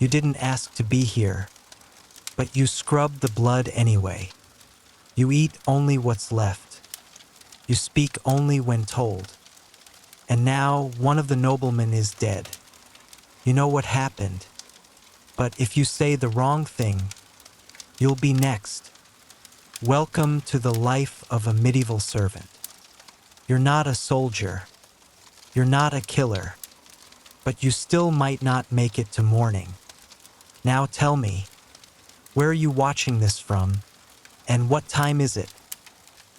You didn't ask to be here, but you scrub the blood anyway. You eat only what's left. You speak only when told. And now one of the noblemen is dead. You know what happened, but if you say the wrong thing, you'll be next. Welcome to the life of a medieval servant. You're not a soldier. You're not a killer. But you still might not make it to morning. Now tell me, where are you watching this from, and what time is it?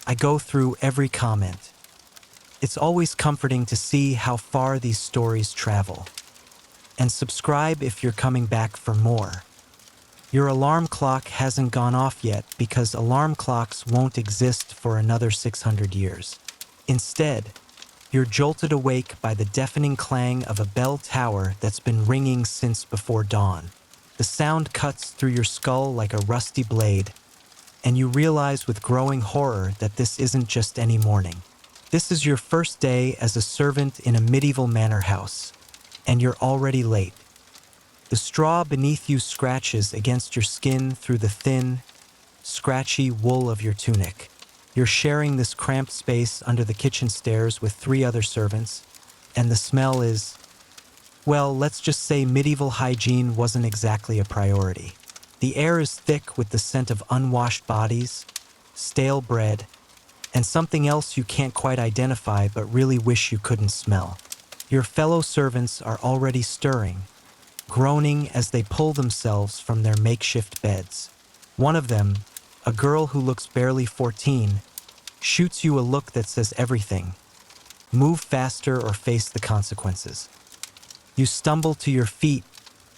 I go through every comment. It's always comforting to see how far these stories travel. And subscribe if you're coming back for more. Your alarm clock hasn't gone off yet because alarm clocks won't exist for another 600 years. Instead, you're jolted awake by the deafening clang of a bell tower that's been ringing since before dawn. The sound cuts through your skull like a rusty blade, and you realize with growing horror that this isn't just any morning. This is your first day as a servant in a medieval manor house, and you're already late. The straw beneath you scratches against your skin through the thin, scratchy wool of your tunic. You're sharing this cramped space under the kitchen stairs with 3 other servants, and the smell is, well, let's just say medieval hygiene wasn't exactly a priority. The air is thick with the scent of unwashed bodies, stale bread, and something else you can't quite identify but really wish you couldn't smell. Your fellow servants are already stirring, groaning as they pull themselves from their makeshift beds. One of them, a girl who looks barely 14, shoots you a look that says everything. Move faster or face the consequences. You stumble to your feet,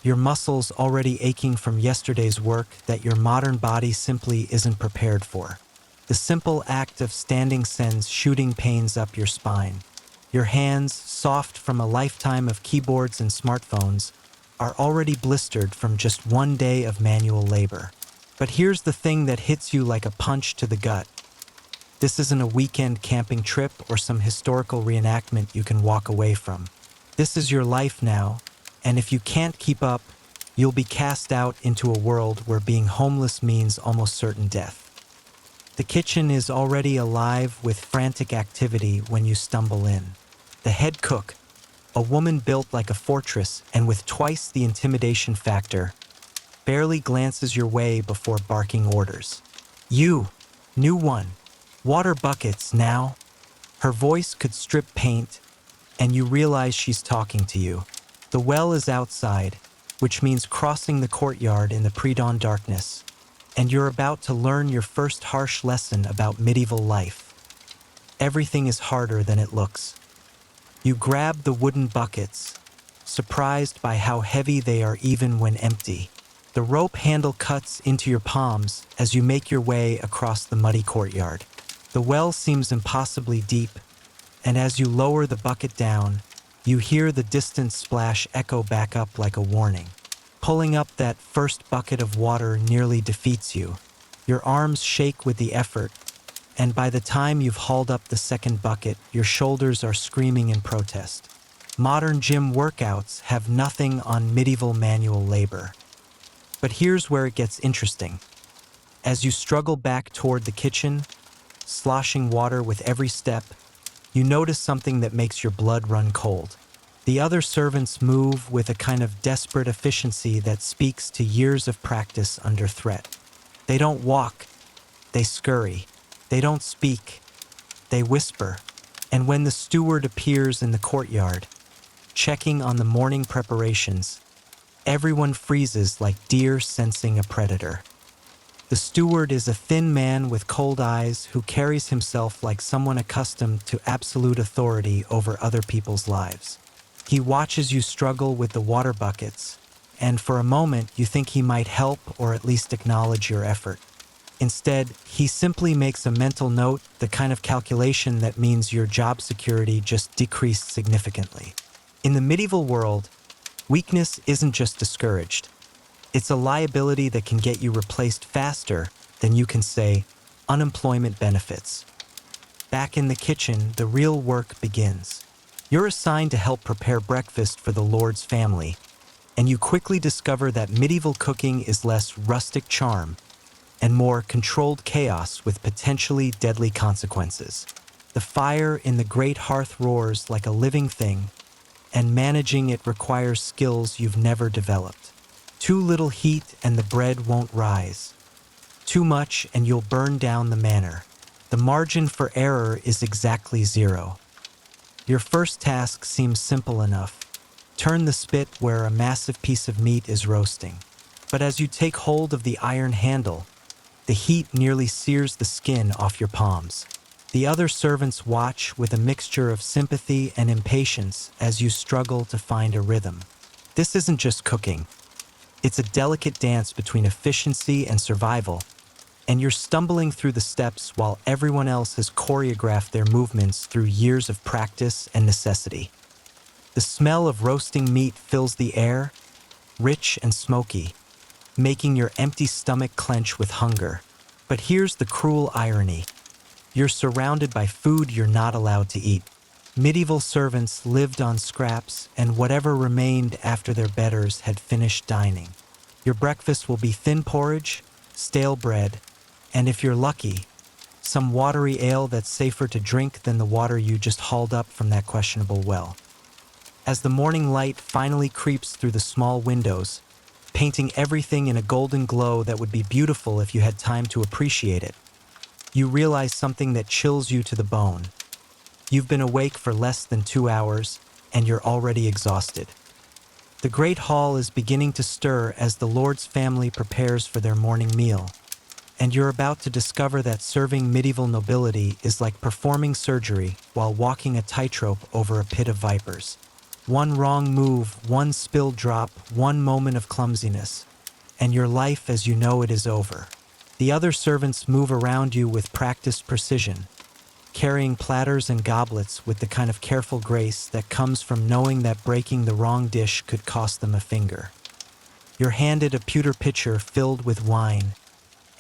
your muscles already aching from yesterday's work that your modern body simply isn't prepared for. The simple act of standing sends shooting pains up your spine. Your hands, soft from a lifetime of keyboards and smartphones, are already blistered from just one day of manual labor. But here's the thing that hits you like a punch to the gut. This isn't a weekend camping trip or some historical reenactment you can walk away from. This is your life now, and if you can't keep up, you'll be cast out into a world where being homeless means almost certain death. The kitchen is already alive with frantic activity when you stumble in. The head cook, a woman built like a fortress and with twice the intimidation factor, barely glances your way before barking orders. You, new one, water buckets now. Her voice could strip paint, and you realize she's talking to you. The well is outside, which means crossing the courtyard in the pre-dawn darkness, and you're about to learn your first harsh lesson about medieval life. Everything is harder than it looks. You grab the wooden buckets, surprised by how heavy they are even when empty. The rope handle cuts into your palms as you make your way across the muddy courtyard. The well seems impossibly deep, and as you lower the bucket down, you hear the distant splash echo back up like a warning. Pulling up that first bucket of water nearly defeats you. Your arms shake with the effort, and by the time you've hauled up the second bucket, your shoulders are screaming in protest. Modern gym workouts have nothing on medieval manual labor. But here's where it gets interesting. As you struggle back toward the kitchen, sloshing water with every step, you notice something that makes your blood run cold. The other servants move with a kind of desperate efficiency that speaks to years of practice under threat. They don't walk, they scurry. They don't speak, they whisper. And when the steward appears in the courtyard, checking on the morning preparations, everyone freezes like deer sensing a predator. The steward is a thin man with cold eyes who carries himself like someone accustomed to absolute authority over other people's lives. He watches you struggle with the water buckets, and for a moment you think he might help or at least acknowledge your effort. Instead, he simply makes a mental note, the kind of calculation that means your job security just decreased significantly. In the medieval world, weakness isn't just discouraged. It's a liability that can get you replaced faster than you can say, unemployment benefits. Back in the kitchen, the real work begins. You're assigned to help prepare breakfast for the Lord's family, and you quickly discover that medieval cooking is less rustic charm and more controlled chaos with potentially deadly consequences. The fire in the great hearth roars like a living thing, and managing it requires skills you've never developed. Too little heat and the bread won't rise. Too much and you'll burn down the manor. The margin for error is exactly zero. Your first task seems simple enough. Turn the spit where a massive piece of meat is roasting. But as you take hold of the iron handle, the heat nearly sears the skin off your palms. The other servants watch with a mixture of sympathy and impatience as you struggle to find a rhythm. This isn't just cooking. It's a delicate dance between efficiency and survival, and you're stumbling through the steps while everyone else has choreographed their movements through years of practice and necessity. The smell of roasting meat fills the air, rich and smoky, making your empty stomach clench with hunger. But here's the cruel irony. You're surrounded by food you're not allowed to eat. Medieval servants lived on scraps and whatever remained after their betters had finished dining. Your breakfast will be thin porridge, stale bread, and if you're lucky, some watery ale that's safer to drink than the water you just hauled up from that questionable well. As the morning light finally creeps through the small windows, painting everything in a golden glow that would be beautiful if you had time to appreciate it, you realize something that chills you to the bone. You've been awake for less than 2 hours, and you're already exhausted. The great hall is beginning to stir as the Lord's family prepares for their morning meal, and you're about to discover that serving medieval nobility is like performing surgery while walking a tightrope over a pit of vipers. One wrong move, one spilled drop, one moment of clumsiness, and your life as you know it is over. The other servants move around you with practiced precision, carrying platters and goblets with the kind of careful grace that comes from knowing that breaking the wrong dish could cost them a finger. You're handed a pewter pitcher filled with wine,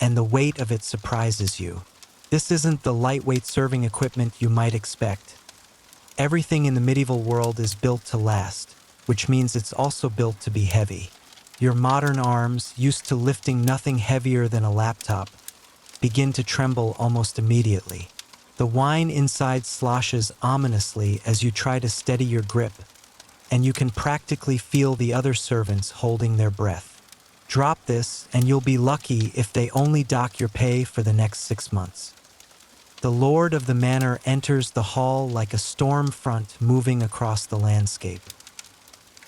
and the weight of it surprises you. This isn't the lightweight serving equipment you might expect. Everything in the medieval world is built to last, which means it's also built to be heavy. Your modern arms, used to lifting nothing heavier than a laptop, begin to tremble almost immediately. The wine inside sloshes ominously as you try to steady your grip, and you can practically feel the other servants holding their breath. Drop this, and you'll be lucky if they only dock your pay for the next 6 months. The lord of the manor enters the hall like a storm front moving across the landscape.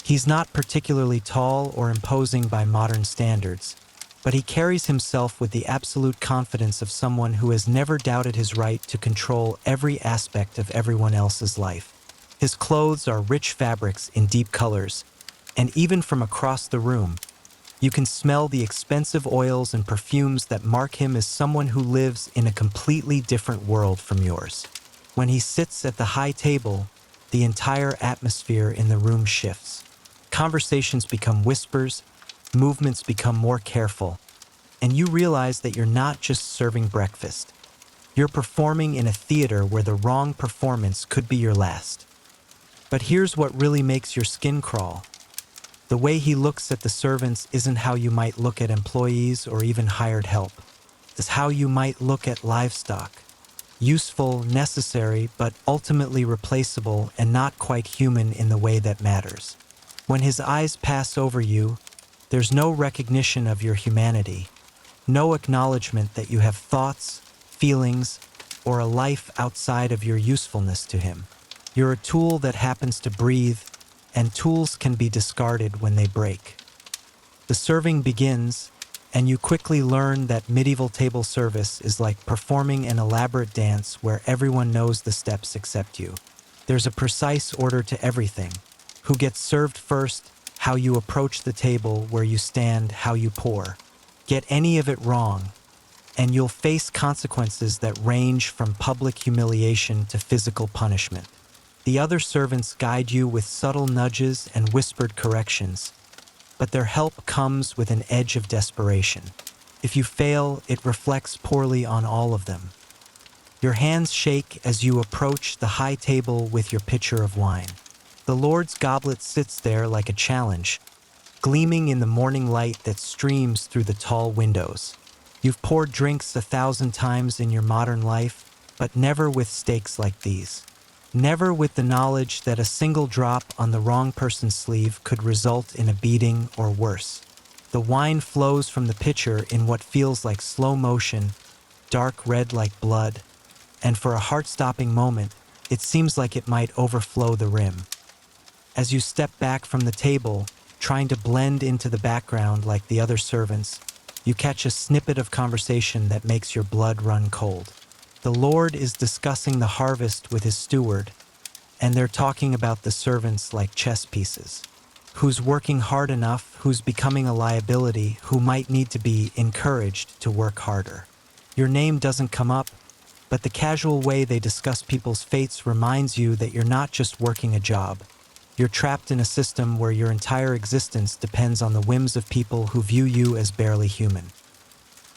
He's not particularly tall or imposing by modern standards, but he carries himself with the absolute confidence of someone who has never doubted his right to control every aspect of everyone else's life. His clothes are rich fabrics in deep colors, and even from across the room, you can smell the expensive oils and perfumes that mark him as someone who lives in a completely different world from yours. When he sits at the high table, the entire atmosphere in the room shifts. Conversations become whispers, movements become more careful, and you realize that you're not just serving breakfast. You're performing in a theater where the wrong performance could be your last. But here's what really makes your skin crawl. The way he looks at the servants isn't how you might look at employees or even hired help. It's how you might look at livestock. Useful, necessary, but ultimately replaceable and not quite human in the way that matters. When his eyes pass over you, there's no recognition of your humanity, no acknowledgement that you have thoughts, feelings, or a life outside of your usefulness to him. You're a tool that happens to breathe, and tools can be discarded when they break. The serving begins, and you quickly learn that medieval table service is like performing an elaborate dance where everyone knows the steps except you. There's a precise order to everything: who gets served first, how you approach the table, where you stand, how you pour. Get any of it wrong, and you'll face consequences that range from public humiliation to physical punishment. The other servants guide you with subtle nudges and whispered corrections, but their help comes with an edge of desperation. If you fail, it reflects poorly on all of them. Your hands shake as you approach the high table with your pitcher of wine. The Lord's goblet sits there like a challenge, gleaming in the morning light that streams through the tall windows. You've poured drinks 1,000 times in your modern life, but never with stakes like these. Never with the knowledge that a single drop on the wrong person's sleeve could result in a beating or worse. The wine flows from the pitcher in what feels like slow motion, dark red like blood, and for a heart-stopping moment, it seems like it might overflow the rim. As you step back from the table, trying to blend into the background like the other servants, you catch a snippet of conversation that makes your blood run cold. The Lord is discussing the harvest with his steward, and they're talking about the servants like chess pieces. Who's working hard enough, who's becoming a liability, who might need to be encouraged to work harder. Your name doesn't come up, but the casual way they discuss people's fates reminds you that you're not just working a job. You're trapped in a system where your entire existence depends on the whims of people who view you as barely human.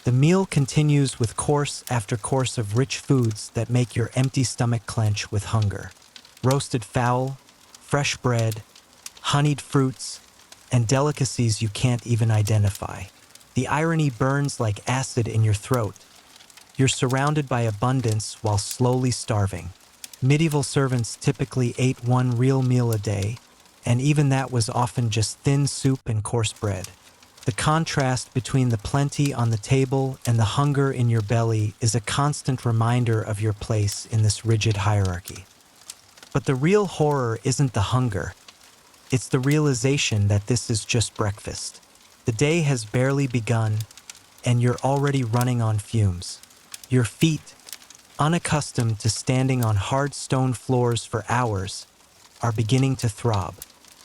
The meal continues with course after course of rich foods that make your empty stomach clench with hunger. Roasted fowl, fresh bread, honeyed fruits, and delicacies you can't even identify. The irony burns like acid in your throat. You're surrounded by abundance while slowly starving. Medieval servants typically ate one real meal a day, and even that was often just thin soup and coarse bread. The contrast between the plenty on the table and the hunger in your belly is a constant reminder of your place in this rigid hierarchy. But the real horror isn't the hunger. It's the realization that this is just breakfast. The day has barely begun, and you're already running on fumes. Your feet, unaccustomed to standing on hard stone floors for hours, are beginning to throb.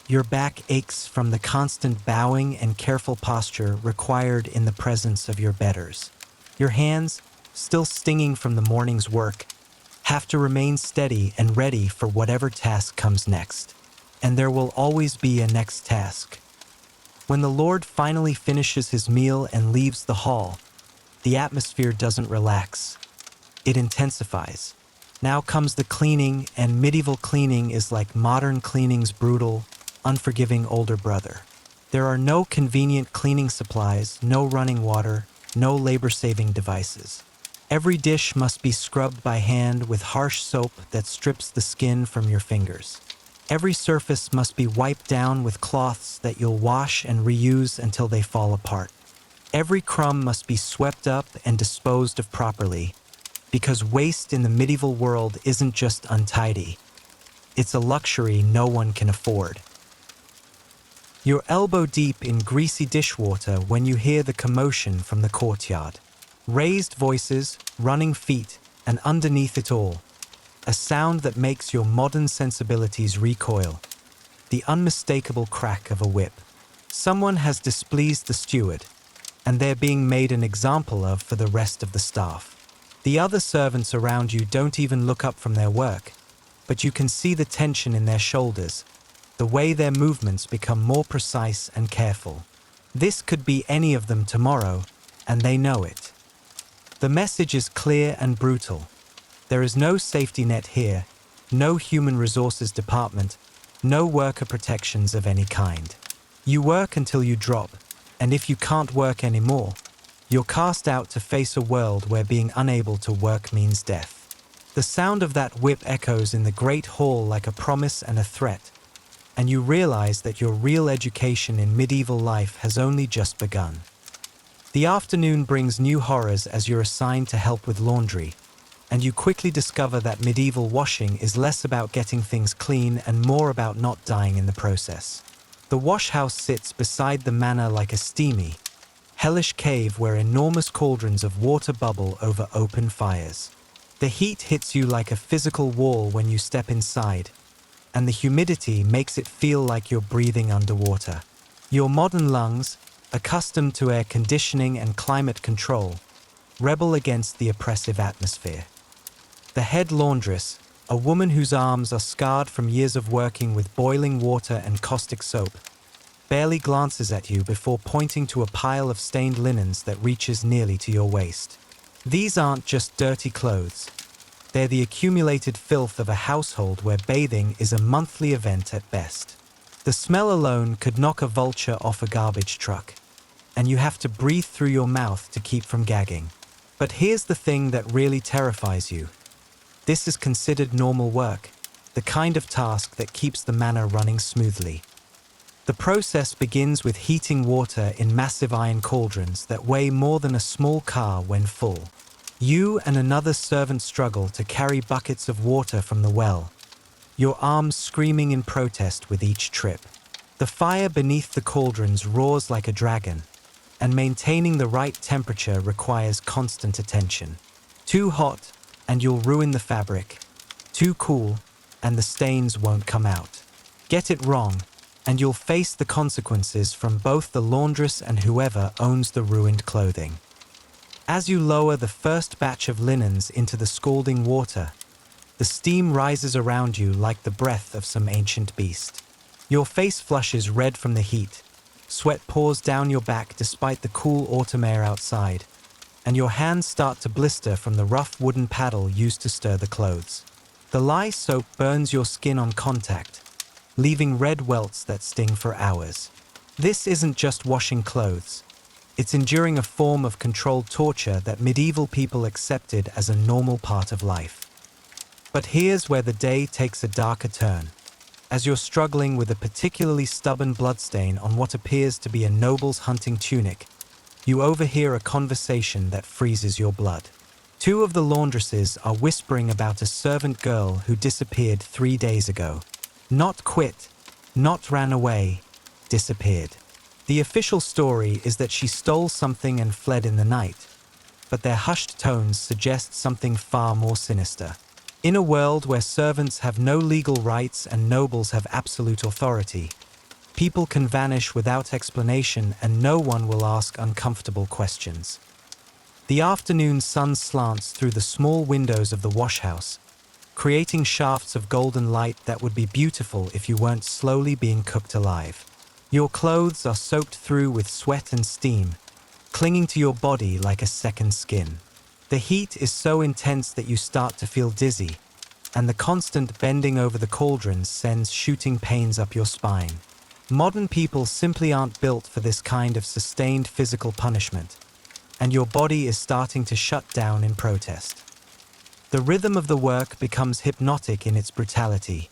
Your back aches from the constant bowing and careful posture required in the presence of your betters. Your hands, still stinging from the morning's work, have to remain steady and ready for whatever task comes next. And there will always be a next task. When the Lord finally finishes his meal and leaves the hall, the atmosphere doesn't relax. It intensifies. Now comes the cleaning, and medieval cleaning is like modern cleaning's brutal, unforgiving older brother. There are no convenient cleaning supplies, no running water, no labor-saving devices. Every dish must be scrubbed by hand with harsh soap that strips the skin from your fingers. Every surface must be wiped down with cloths that you'll wash and reuse until they fall apart. Every crumb must be swept up and disposed of properly, because waste in the medieval world isn't just untidy. It's a luxury no one can afford. You're elbow deep in greasy dishwater when you hear the commotion from the courtyard. Raised voices, running feet, and underneath it all, a sound that makes your modern sensibilities recoil. The unmistakable crack of a whip. Someone has displeased the steward, and they're being made an example of for the rest of the staff. The other servants around you don't even look up from their work, but you can see the tension in their shoulders, the way their movements become more precise and careful. This could be any of them tomorrow, and they know it. The message is clear and brutal. There is no safety net here, no human resources department, no worker protections of any kind. You work until you drop, and if you can't work anymore, you're cast out to face a world where being unable to work means death. The sound of that whip echoes in the great hall like a promise and a threat, and you realize that your real education in medieval life has only just begun. The afternoon brings new horrors as you're assigned to help with laundry, and you quickly discover that medieval washing is less about getting things clean and more about not dying in the process. The wash house sits beside the manor like a steamy, hellish cave where enormous cauldrons of water bubble over open fires. The heat hits you like a physical wall when you step inside, and the humidity makes it feel like you're breathing underwater. Your modern lungs, accustomed to air conditioning and climate control, rebel against the oppressive atmosphere. The head laundress, a woman whose arms are scarred from years of working with boiling water and caustic soap, barely glances at you before pointing to a pile of stained linens that reaches nearly to your waist. These aren't just dirty clothes. They're the accumulated filth of a household where bathing is a monthly event at best. The smell alone could knock a vulture off a garbage truck, and you have to breathe through your mouth to keep from gagging. But here's the thing that really terrifies you. This is considered normal work, the kind of task that keeps the manor running smoothly. The process begins with heating water in massive iron cauldrons that weigh more than a small car when full. You and another servant struggle to carry buckets of water from the well, your arms screaming in protest with each trip. The fire beneath the cauldrons roars like a dragon, and maintaining the right temperature requires constant attention. Too hot, and you'll ruin the fabric. Too cool, and the stains won't come out. Get it wrong, and you'll face the consequences from both the laundress and whoever owns the ruined clothing. As you lower the first batch of linens into the scalding water, the steam rises around you like the breath of some ancient beast. Your face flushes red from the heat, sweat pours down your back despite the cool autumn air outside, and your hands start to blister from the rough wooden paddle used to stir the clothes. The lye soap burns your skin on contact, leaving red welts that sting for hours. This isn't just washing clothes. It's enduring a form of controlled torture that medieval people accepted as a normal part of life. But here's where the day takes a darker turn. As you're struggling with a particularly stubborn bloodstain on what appears to be a noble's hunting tunic, you overhear a conversation that freezes your blood. Two of the laundresses are whispering about a servant girl who disappeared 3 days ago. Not quit, not ran away, disappeared. The official story is that she stole something and fled in the night, but their hushed tones suggest something far more sinister. In a world where servants have no legal rights and nobles have absolute authority, people can vanish without explanation and no one will ask uncomfortable questions. The afternoon sun slants through the small windows of the washhouse, creating shafts of golden light that would be beautiful if you weren't slowly being cooked alive. Your clothes are soaked through with sweat and steam, clinging to your body like a second skin. The heat is so intense that you start to feel dizzy, and the constant bending over the cauldrons sends shooting pains up your spine. Modern people simply aren't built for this kind of sustained physical punishment, and your body is starting to shut down in protest. The rhythm of the work becomes hypnotic in its brutality.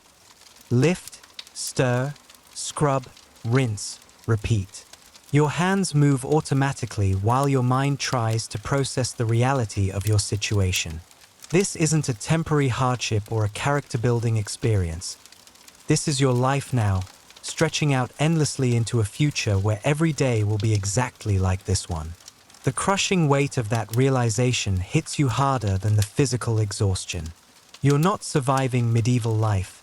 Lift, stir, scrub, rinse, repeat. Your hands move automatically while your mind tries to process the reality of your situation. This isn't a temporary hardship or a character-building experience. This is your life now, stretching out endlessly into a future where every day will be exactly like this one. The crushing weight of that realization hits you harder than the physical exhaustion. You're not surviving medieval life.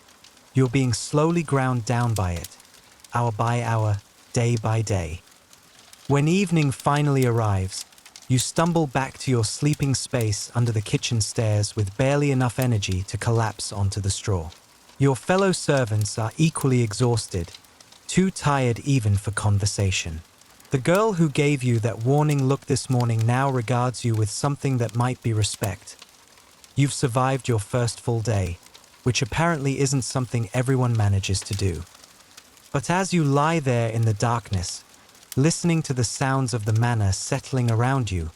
You're being slowly ground down by it, hour by hour, day by day. When evening finally arrives, you stumble back to your sleeping space under the kitchen stairs with barely enough energy to collapse onto the straw. Your fellow servants are equally exhausted, too tired even for conversation. The girl who gave you that warning look this morning now regards you with something that might be respect. You've survived your first full day, which apparently isn't something everyone manages to do. But as you lie there in the darkness, listening to the sounds of the manor settling around you,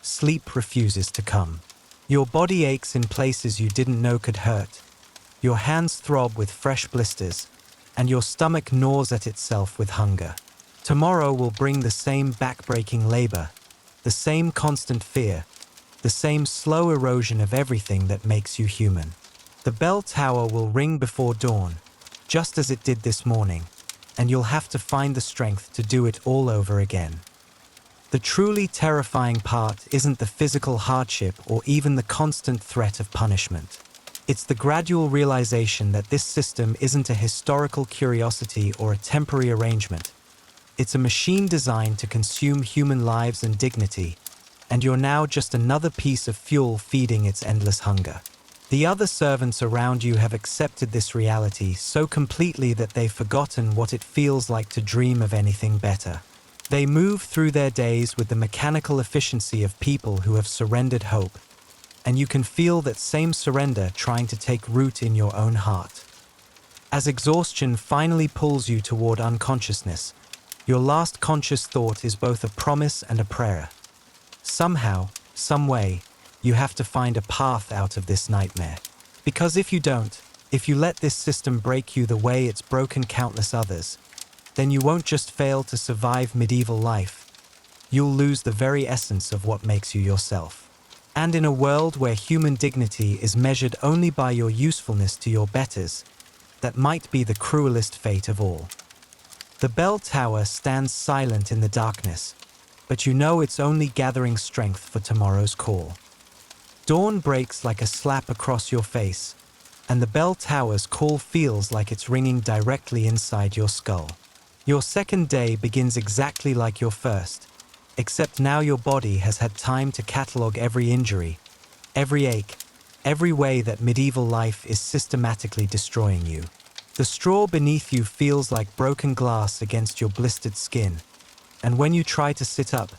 sleep refuses to come. Your body aches in places you didn't know could hurt. Your hands throb with fresh blisters, and your stomach gnaws at itself with hunger. Tomorrow will bring the same back-breaking labor, the same constant fear, the same slow erosion of everything that makes you human. The bell tower will ring before dawn, just as it did this morning, and you'll have to find the strength to do it all over again. The truly terrifying part isn't the physical hardship or even the constant threat of punishment. It's the gradual realization that this system isn't a historical curiosity or a temporary arrangement. It's a machine designed to consume human lives and dignity, and you're now just another piece of fuel feeding its endless hunger. The other servants around you have accepted this reality so completely that they've forgotten what it feels like to dream of anything better. They move through their days with the mechanical efficiency of people who have surrendered hope, and you can feel that same surrender trying to take root in your own heart. As exhaustion finally pulls you toward unconsciousness, your last conscious thought is both a promise and a prayer. Somehow, some way, you have to find a path out of this nightmare. Because if you don't, if you let this system break you the way it's broken countless others, then you won't just fail to survive medieval life. You'll lose the very essence of what makes you yourself. And in a world where human dignity is measured only by your usefulness to your betters, that might be the cruelest fate of all. The bell tower stands silent in the darkness, but you know it's only gathering strength for tomorrow's call. Dawn breaks like a slap across your face, and the bell tower's call feels like it's ringing directly inside your skull. Your second day begins exactly like your first, except now your body has had time to catalogue every injury, every ache, every way that medieval life is systematically destroying you. The straw beneath you feels like broken glass against your blistered skin, and when you try to sit up,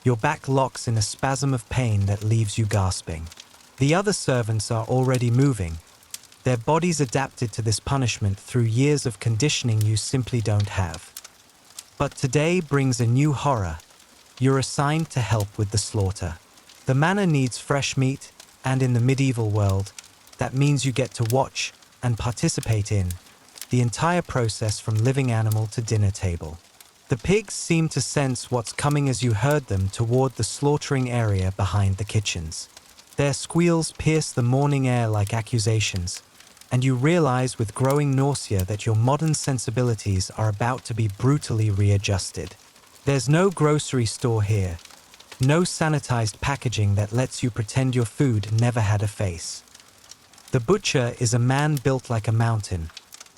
your back locks in a spasm of pain that leaves you gasping. The other servants are already moving, their bodies adapted to this punishment through years of conditioning you simply don't have. But today brings a new horror. You're assigned to help with the slaughter. The manor needs fresh meat, and in the medieval world, that means you get to watch and participate in the entire process from living animal to dinner table. The pigs seem to sense what's coming as you herd them toward the slaughtering area behind the kitchens. Their squeals pierce the morning air like accusations, and you realize with growing nausea that your modern sensibilities are about to be brutally readjusted. There's no grocery store here, no sanitized packaging that lets you pretend your food never had a face. The butcher is a man built like a mountain,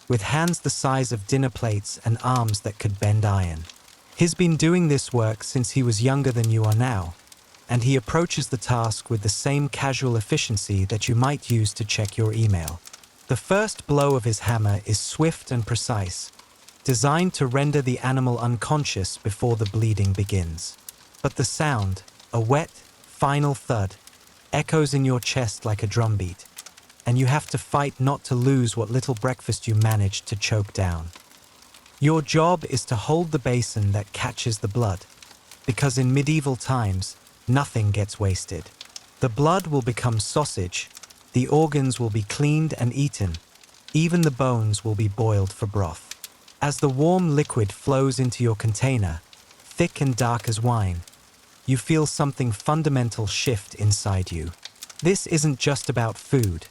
with hands the size of dinner plates and arms that could bend iron. He's been doing this work since he was younger than you are now, and he approaches the task with the same casual efficiency that you might use to check your email. The first blow of his hammer is swift and precise, designed to render the animal unconscious before the bleeding begins. But the sound, a wet, final thud, echoes in your chest like a drumbeat, and you have to fight not to lose what little breakfast you managed to choke down. Your job is to hold the basin that catches the blood, because in medieval times, nothing gets wasted. The blood will become sausage, the organs will be cleaned and eaten, even the bones will be boiled for broth. As the warm liquid flows into your container, thick and dark as wine, you feel something fundamental shift inside you. This isn't just about food.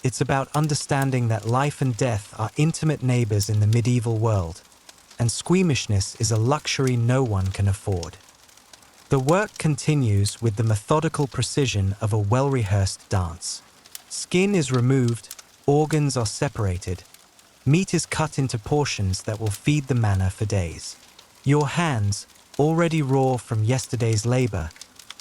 It's about understanding that life and death are intimate neighbors in the medieval world, and squeamishness is a luxury no one can afford. The work continues with the methodical precision of a well-rehearsed dance. Skin is removed, organs are separated, meat is cut into portions that will feed the manor for days. Your hands, already raw from yesterday's labor,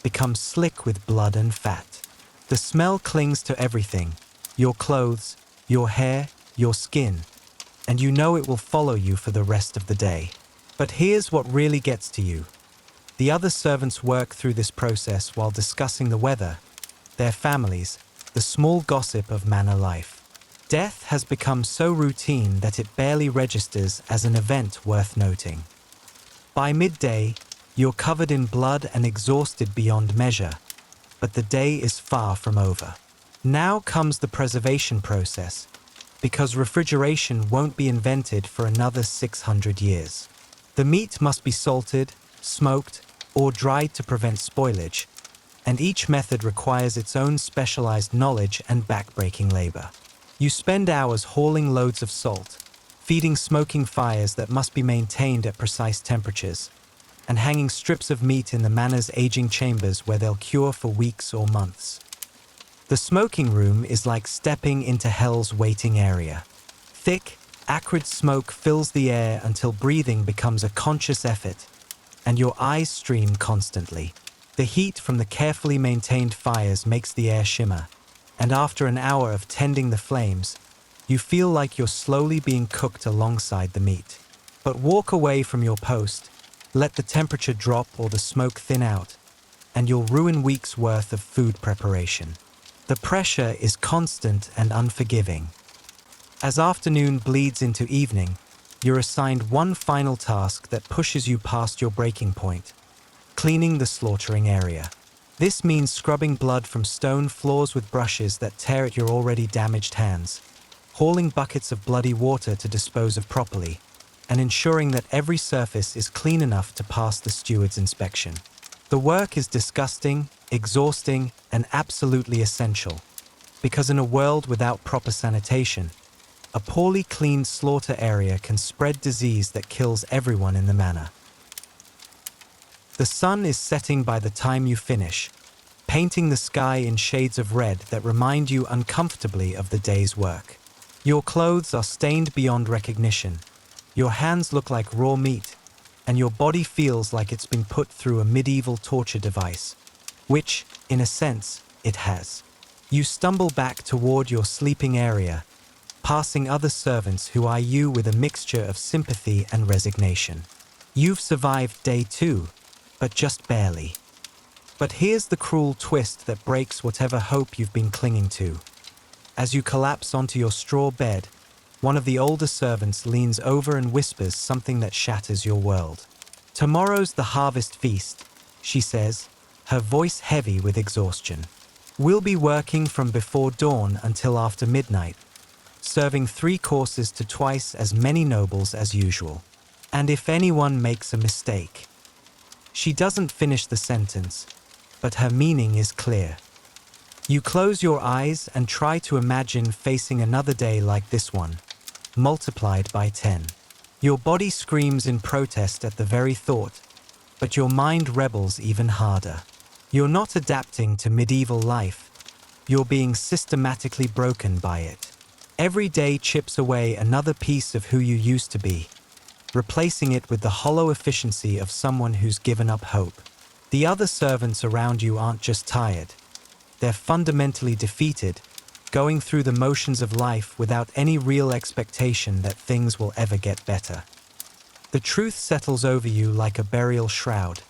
become slick with blood and fat. The smell clings to everything, your clothes, your hair, your skin, and you know it will follow you for the rest of the day. But here's what really gets to you. The other servants work through this process while discussing the weather, their families, the small gossip of manor life. Death has become so routine that it barely registers as an event worth noting. By midday, you're covered in blood and exhausted beyond measure, but the day is far from over. Now comes the preservation process, because refrigeration won't be invented for another 600 years. The meat must be salted, smoked, or dried to prevent spoilage, and each method requires its own specialized knowledge and backbreaking labor. You spend hours hauling loads of salt, feeding smoking fires that must be maintained at precise temperatures, and hanging strips of meat in the manor's aging chambers where they'll cure for weeks or months. The smoking room is like stepping into hell's waiting area. Thick, acrid smoke fills the air until breathing becomes a conscious effort, and your eyes stream constantly. The heat from the carefully maintained fires makes the air shimmer, and after an hour of tending the flames, you feel like you're slowly being cooked alongside the meat. But walk away from your post, let the temperature drop or the smoke thin out, and you'll ruin weeks' worth of food preparation. The pressure is constant and unforgiving. As afternoon bleeds into evening, you're assigned one final task that pushes you past your breaking point: cleaning the slaughtering area. This means scrubbing blood from stone floors with brushes that tear at your already damaged hands, hauling buckets of bloody water to dispose of properly, and ensuring that every surface is clean enough to pass the steward's inspection. The work is disgusting, exhausting, and absolutely essential, because in a world without proper sanitation, a poorly cleaned slaughter area can spread disease that kills everyone in the manor. The sun is setting by the time you finish, painting the sky in shades of red that remind you uncomfortably of the day's work. Your clothes are stained beyond recognition, your hands look like raw meat, and your body feels like it's been put through a medieval torture device, which, in a sense, it has. You stumble back toward your sleeping area, passing other servants who eye you with a mixture of sympathy and resignation. You've survived day 2, but just barely. But here's the cruel twist that breaks whatever hope you've been clinging to. As you collapse onto your straw bed, one of the older servants leans over and whispers something that shatters your world. "Tomorrow's the harvest feast," she says, her voice heavy with exhaustion. "We'll be working from before dawn until after midnight, serving 3 courses to twice as many nobles as usual. And if anyone makes a mistake..." She doesn't finish the sentence, but her meaning is clear. You close your eyes and try to imagine facing another day like this one, multiplied by 10. Your body screams in protest at the very thought, but your mind rebels even harder. You're not adapting to medieval life, you're being systematically broken by it. Every day chips away another piece of who you used to be, replacing it with the hollow efficiency of someone who's given up hope. The other servants around you aren't just tired, they're fundamentally defeated, going through the motions of life without any real expectation that things will ever get better. The truth settles over you like a burial shroud.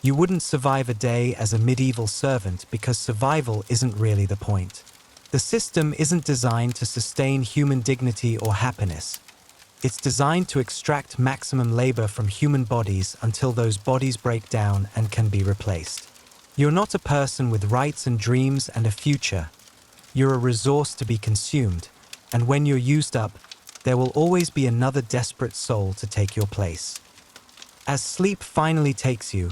You wouldn't survive a day as a medieval servant because survival isn't really the point. The system isn't designed to sustain human dignity or happiness. It's designed to extract maximum labor from human bodies until those bodies break down and can be replaced. You're not a person with rights and dreams and a future. You're a resource to be consumed, and when you're used up, there will always be another desperate soul to take your place. As sleep finally takes you,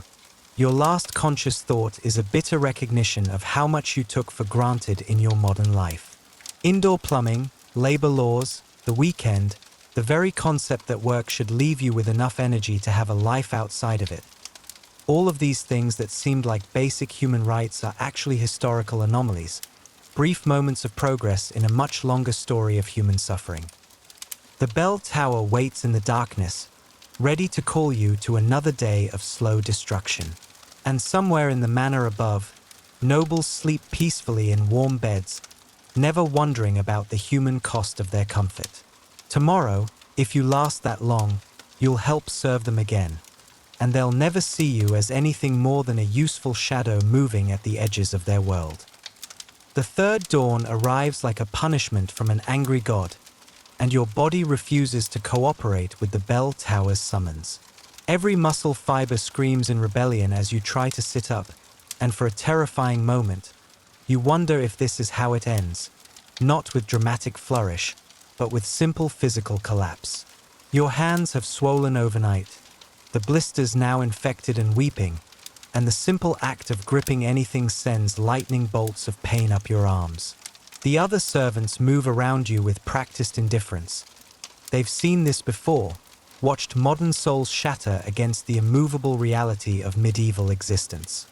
your last conscious thought is a bitter recognition of how much you took for granted in your modern life. Indoor plumbing, labor laws, the weekend, the very concept that work should leave you with enough energy to have a life outside of it. All of these things that seemed like basic human rights are actually historical anomalies, brief moments of progress in a much longer story of human suffering. The bell tower waits in the darkness, ready to call you to another day of slow destruction. And somewhere in the manor above, nobles sleep peacefully in warm beds, never wondering about the human cost of their comfort. Tomorrow, if you last that long, you'll help serve them again, and they'll never see you as anything more than a useful shadow moving at the edges of their world. The third dawn arrives like a punishment from an angry god, and your body refuses to cooperate with the bell tower's summons. Every muscle fiber screams in rebellion as you try to sit up, and for a terrifying moment, you wonder if this is how it ends, not with dramatic flourish, but with simple physical collapse. Your hands have swollen overnight, the blisters now infected and weeping, and the simple act of gripping anything sends lightning bolts of pain up your arms. The other servants move around you with practiced indifference. They've seen this before, watched modern souls shatter against the immovable reality of medieval existence.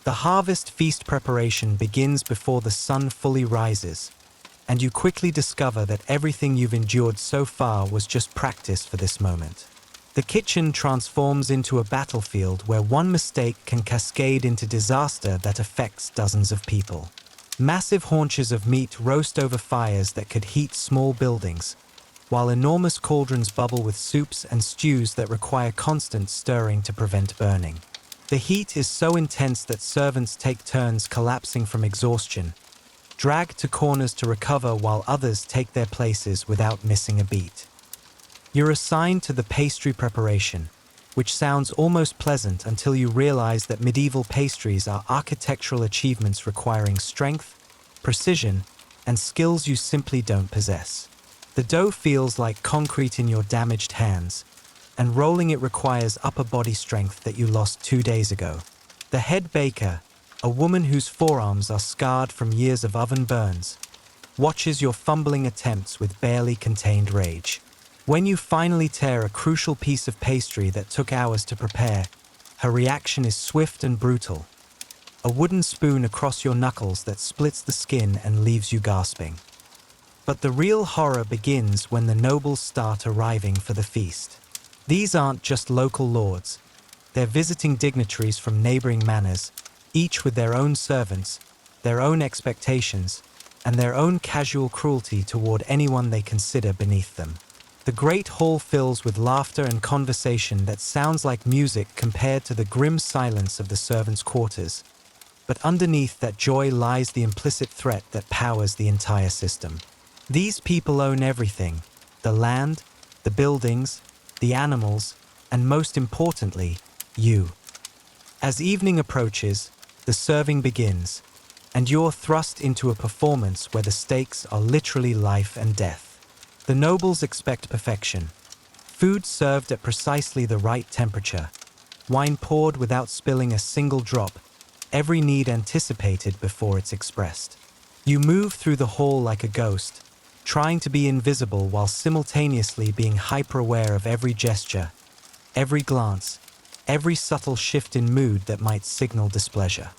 The harvest feast preparation begins before the sun fully rises, and you quickly discover that everything you've endured so far was just practice for this moment. The kitchen transforms into a battlefield where one mistake can cascade into disaster that affects dozens of people. Massive haunches of meat roast over fires that could heat small buildings, while enormous cauldrons bubble with soups and stews that require constant stirring to prevent burning. The heat is so intense that servants take turns collapsing from exhaustion, dragged to corners to recover while others take their places without missing a beat. You're assigned to the pastry preparation, which sounds almost pleasant until you realize that medieval pastries are architectural achievements requiring strength, precision, and skills you simply don't possess. The dough feels like concrete in your damaged hands, and rolling it requires upper body strength that you lost 2 days ago. The head baker, a woman whose forearms are scarred from years of oven burns, watches your fumbling attempts with barely contained rage. When you finally tear a crucial piece of pastry that took hours to prepare, her reaction is swift and brutal. A wooden spoon across your knuckles that splits the skin and leaves you gasping. But the real horror begins when the nobles start arriving for the feast. These aren't just local lords. They're visiting dignitaries from neighboring manors, each with their own servants, their own expectations, and their own casual cruelty toward anyone they consider beneath them. The great hall fills with laughter and conversation that sounds like music compared to the grim silence of the servants' quarters. But underneath that joy lies the implicit threat that powers the entire system. These people own everything: the land, the buildings, the animals, and most importantly, you. As evening approaches, the serving begins, and you're thrust into a performance where the stakes are literally life and death. The nobles expect perfection: food served at precisely the right temperature, wine poured without spilling a single drop, every need anticipated before it's expressed. You move through the hall like a ghost, trying to be invisible while simultaneously being hyper-aware of every gesture, every glance, every subtle shift in mood that might signal displeasure.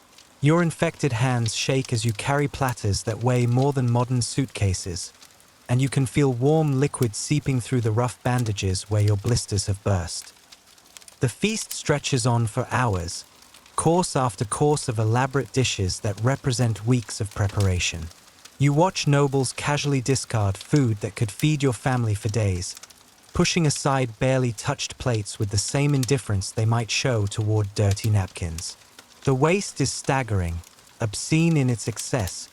Your infected hands shake as you carry platters that weigh more than modern suitcases, and you can feel warm liquid seeping through the rough bandages where your blisters have burst. The feast stretches on for hours, course after course of elaborate dishes that represent weeks of preparation. You watch nobles casually discard food that could feed your family for days, pushing aside barely touched plates with the same indifference they might show toward dirty napkins. The waste is staggering, obscene in its excess,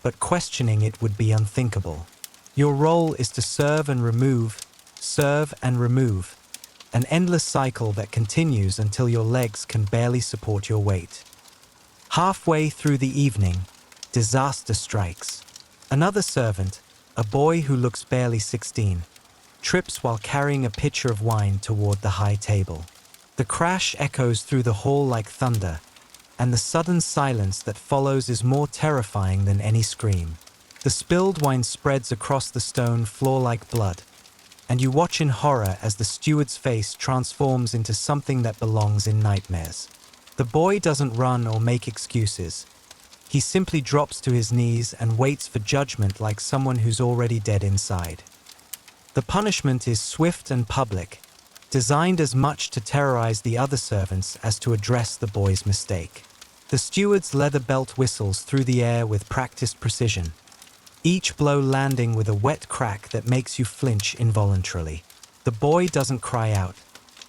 but questioning it would be unthinkable. Your role is to serve and remove, an endless cycle that continues until your legs can barely support your weight. Halfway through the evening, disaster strikes. Another servant, a boy who looks barely 16, trips while carrying a pitcher of wine toward the high table. The crash echoes through the hall like thunder, and the sudden silence that follows is more terrifying than any scream. The spilled wine spreads across the stone floor like blood, and you watch in horror as the steward's face transforms into something that belongs in nightmares. The boy doesn't run or make excuses. He simply drops to his knees and waits for judgment like someone who's already dead inside. The punishment is swift and public, designed as much to terrorize the other servants as to address the boy's mistake. The steward's leather belt whistles through the air with practiced precision, each blow landing with a wet crack that makes you flinch involuntarily. The boy doesn't cry out.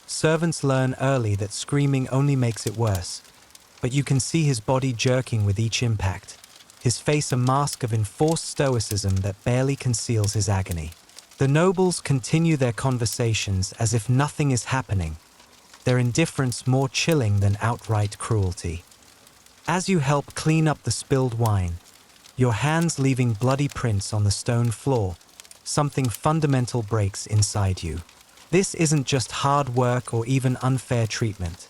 Servants learn early that screaming only makes it worse, but you can see his body jerking with each impact, his face a mask of enforced stoicism that barely conceals his agony. The nobles continue their conversations as if nothing is happening, their indifference more chilling than outright cruelty. As you help clean up the spilled wine, your hands leaving bloody prints on the stone floor, something fundamental breaks inside you. This isn't just hard work or even unfair treatment.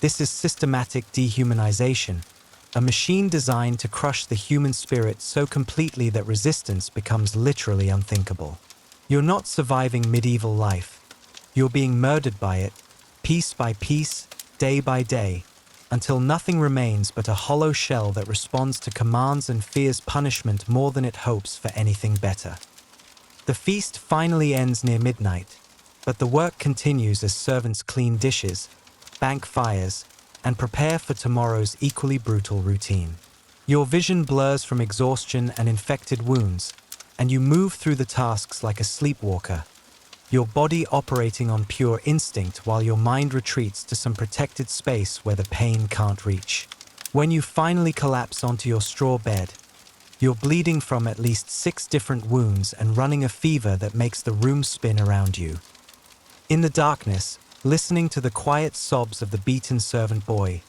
This is systematic dehumanization, a machine designed to crush the human spirit so completely that resistance becomes literally unthinkable. You're not surviving medieval life. You're being murdered by it, piece by piece, day by day, until nothing remains but a hollow shell that responds to commands and fears punishment more than it hopes for anything better. The feast finally ends near midnight, but the work continues as servants clean dishes, bank fires, and prepare for tomorrow's equally brutal routine. Your vision blurs from exhaustion and infected wounds, and you move through the tasks like a sleepwalker, your body operating on pure instinct while your mind retreats to some protected space where the pain can't reach. When you finally collapse onto your straw bed, You're bleeding from at least 6 different wounds and running a fever that makes the room spin around you. In the darkness, listening to the quiet sobs of the beaten servant boy,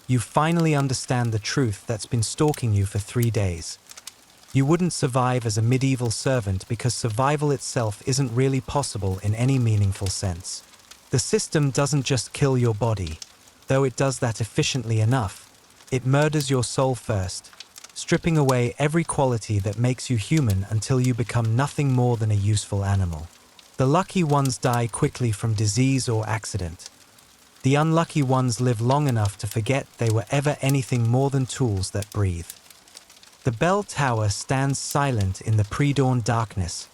you finally understand the truth that's been stalking you for 3 days. You wouldn't survive as a medieval servant because survival itself isn't really possible in any meaningful sense. The system doesn't just kill your body, though it does that efficiently enough. It murders your soul first, stripping away every quality that makes you human until you become nothing more than a useful animal. The lucky ones die quickly from disease or accident. The unlucky ones live long enough to forget they were ever anything more than tools that breathe. The bell tower stands silent in the pre-dawn darkness,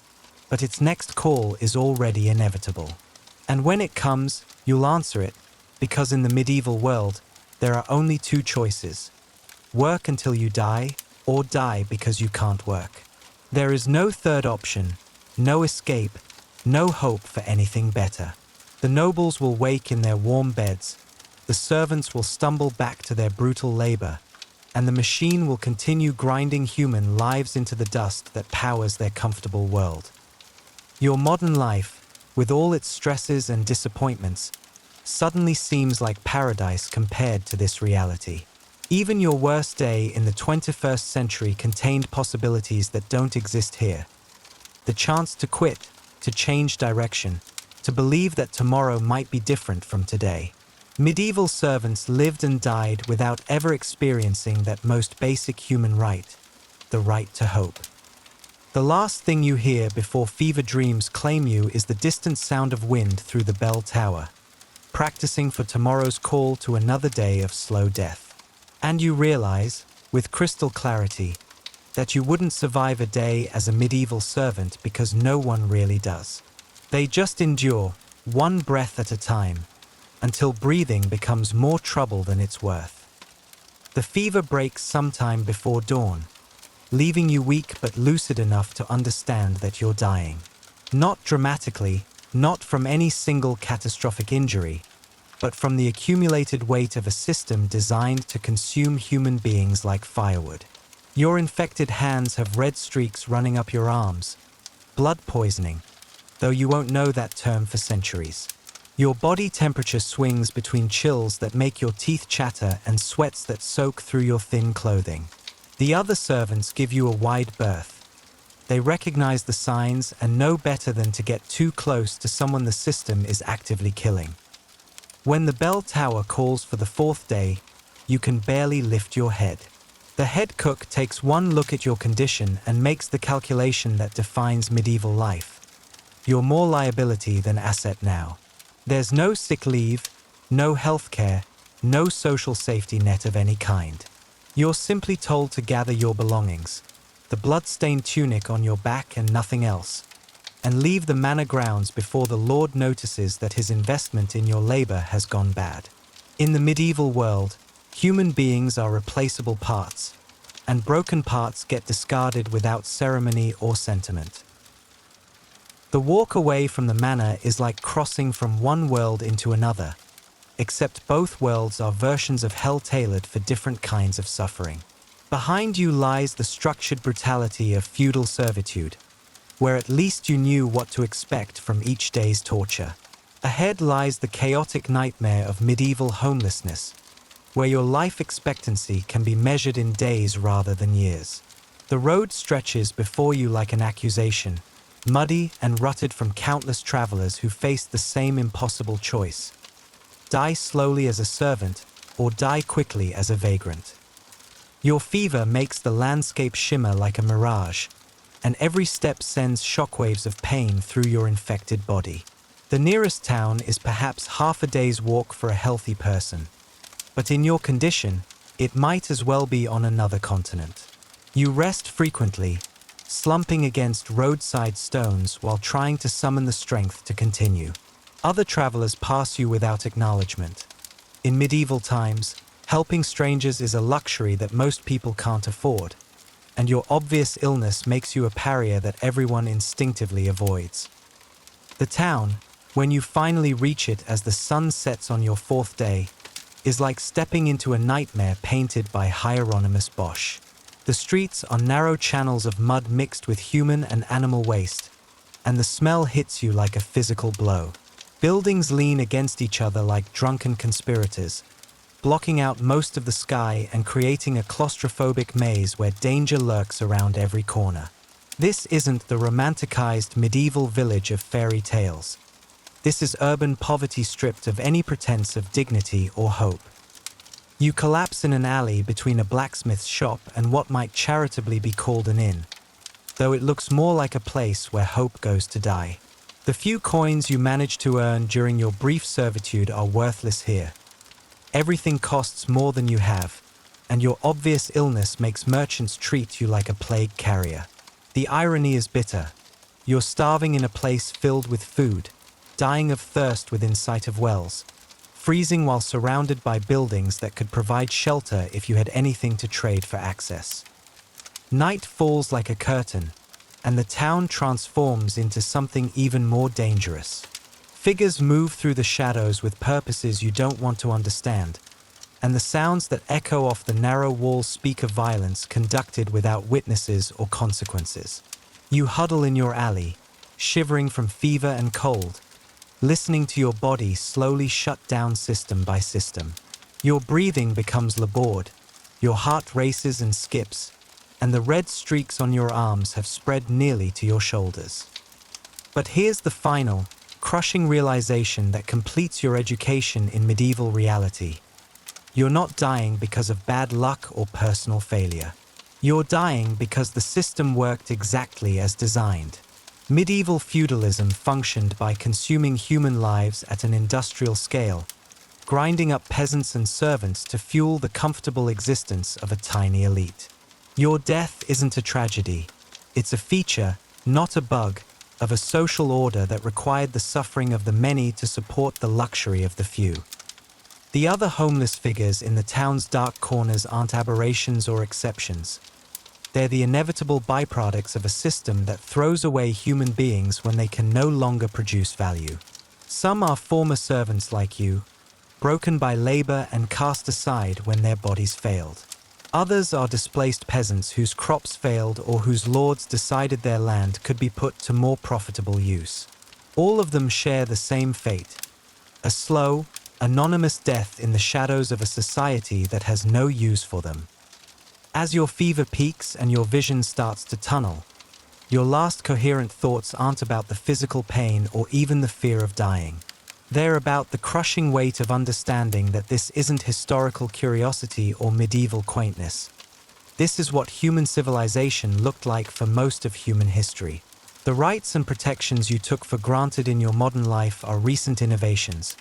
but its next call is already inevitable. And when it comes, you'll answer it, because in the medieval world, there are only 2 choices: work until you die, or die because you can't work. There is no third option, no escape, no hope for anything better. The nobles will wake in their warm beds, the servants will stumble back to their brutal labor, and the machine will continue grinding human lives into the dust that powers their comfortable world. Your modern life, with all its stresses and disappointments, suddenly seems like paradise compared to this reality. Even your worst day in the 21st century contained possibilities that don't exist here. The chance to quit, to change direction, to believe that tomorrow might be different from today. Medieval servants lived and died without ever experiencing that most basic human right, the right to hope. The last thing you hear before fever dreams claim you is the distant sound of wind through the bell tower, practicing for tomorrow's call to another day of slow death. And you realize, with crystal clarity, that you wouldn't survive a day as a medieval servant because no one really does. They just endure, one breath at a time, until breathing becomes more trouble than it's worth. The fever breaks sometime before dawn, leaving you weak but lucid enough to understand that you're dying. Not dramatically, not from any single catastrophic injury, but from the accumulated weight of a system designed to consume human beings like firewood. Your infected hands have red streaks running up your arms, blood poisoning, though you won't know that term for centuries. Your body temperature swings between chills that make your teeth chatter and sweats that soak through your thin clothing. The other servants give you a wide berth. They recognize the signs and know better than to get too close to someone the system is actively killing. When the bell tower calls for the 4th day, you can barely lift your head. The head cook takes one look at your condition and makes the calculation that defines medieval life. You're more liability than asset now. There's no sick leave, no health care, no social safety net of any kind. You're simply told to gather your belongings, the blood-stained tunic on your back and nothing else, and leave the manor grounds before the Lord notices that his investment in your labor has gone bad. In the medieval world, human beings are replaceable parts, and broken parts get discarded without ceremony or sentiment. The walk away from the manor is like crossing from one world into another, except both worlds are versions of hell tailored for different kinds of suffering. Behind you lies the structured brutality of feudal servitude, where at least you knew what to expect from each day's torture. Ahead lies the chaotic nightmare of medieval homelessness, where your life expectancy can be measured in days rather than years. The road stretches before you like an accusation, muddy and rutted from countless travelers who faced the same impossible choice: die slowly as a servant or die quickly as a vagrant. Your fever makes the landscape shimmer like a mirage, and every step sends shockwaves of pain through your infected body. The nearest town is perhaps half a day's walk for a healthy person, but in your condition, it might as well be on another continent. You rest frequently, slumping against roadside stones while trying to summon the strength to continue. Other travelers pass you without acknowledgement. In medieval times, helping strangers is a luxury that most people can't afford, and your obvious illness makes you a pariah that everyone instinctively avoids. The town, when you finally reach it as the sun sets on your 4th day, is like stepping into a nightmare painted by Hieronymus Bosch. The streets are narrow channels of mud mixed with human and animal waste, and the smell hits you like a physical blow. Buildings lean against each other like drunken conspirators, blocking out most of the sky and creating a claustrophobic maze where danger lurks around every corner. This isn't the romanticized medieval village of fairy tales. This is urban poverty stripped of any pretense of dignity or hope. You collapse in an alley between a blacksmith's shop and what might charitably be called an inn, though it looks more like a place where hope goes to die. The few coins you manage to earn during your brief servitude are worthless here. Everything costs more than you have, and your obvious illness makes merchants treat you like a plague carrier. The irony is bitter. You're starving in a place filled with food, dying of thirst within sight of wells, freezing while surrounded by buildings that could provide shelter if you had anything to trade for access. Night falls like a curtain, and the town transforms into something even more dangerous. Figures move through the shadows with purposes you don't want to understand, and the sounds that echo off the narrow walls speak of violence conducted without witnesses or consequences. You huddle in your alley, shivering from fever and cold, listening to your body slowly shut down system by system. Your breathing becomes labored, your heart races and skips, and the red streaks on your arms have spread nearly to your shoulders. But here's the final, crushing realization that completes your education in medieval reality. You're not dying because of bad luck or personal failure. You're dying because the system worked exactly as designed. Medieval feudalism functioned by consuming human lives at an industrial scale, grinding up peasants and servants to fuel the comfortable existence of a tiny elite. Your death isn't a tragedy. It's a feature, not a bug, of a social order that required the suffering of the many to support the luxury of the few. The other homeless figures in the town's dark corners aren't aberrations or exceptions. They're the inevitable byproducts of a system that throws away human beings when they can no longer produce value. Some are former servants like you, broken by labor and cast aside when their bodies failed. Others are displaced peasants whose crops failed or whose lords decided their land could be put to more profitable use. All of them share the same fate: a slow, anonymous death in the shadows of a society that has no use for them. As your fever peaks and your vision starts to tunnel, your last coherent thoughts aren't about the physical pain or even the fear of dying. They're about the crushing weight of understanding that this isn't historical curiosity or medieval quaintness. This is what human civilization looked like for most of human history. The rights and protections you took for granted in your modern life are recent innovations,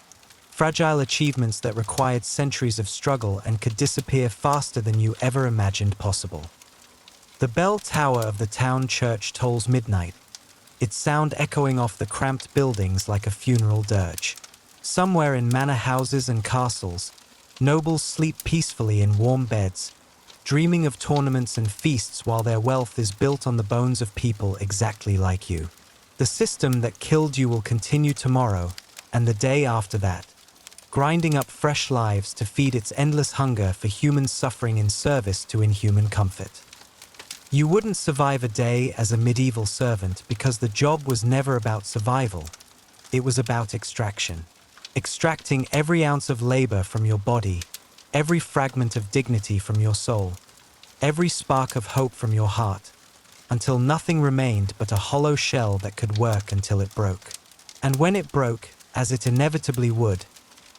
fragile achievements that required centuries of struggle and could disappear faster than you ever imagined possible. The bell tower of the town church tolls midnight, its sound echoing off the cramped buildings like a funeral dirge. Somewhere in manor houses and castles, nobles sleep peacefully in warm beds, dreaming of tournaments and feasts while their wealth is built on the bones of people exactly like you. The system that killed you will continue tomorrow, and the day after that, grinding up fresh lives to feed its endless hunger for human suffering in service to inhuman comfort. You wouldn't survive a day as a medieval servant because the job was never about survival. It was about extraction. Extracting every ounce of labor from your body, every fragment of dignity from your soul, every spark of hope from your heart, until nothing remained but a hollow shell that could work until it broke. And when it broke, as it inevitably would,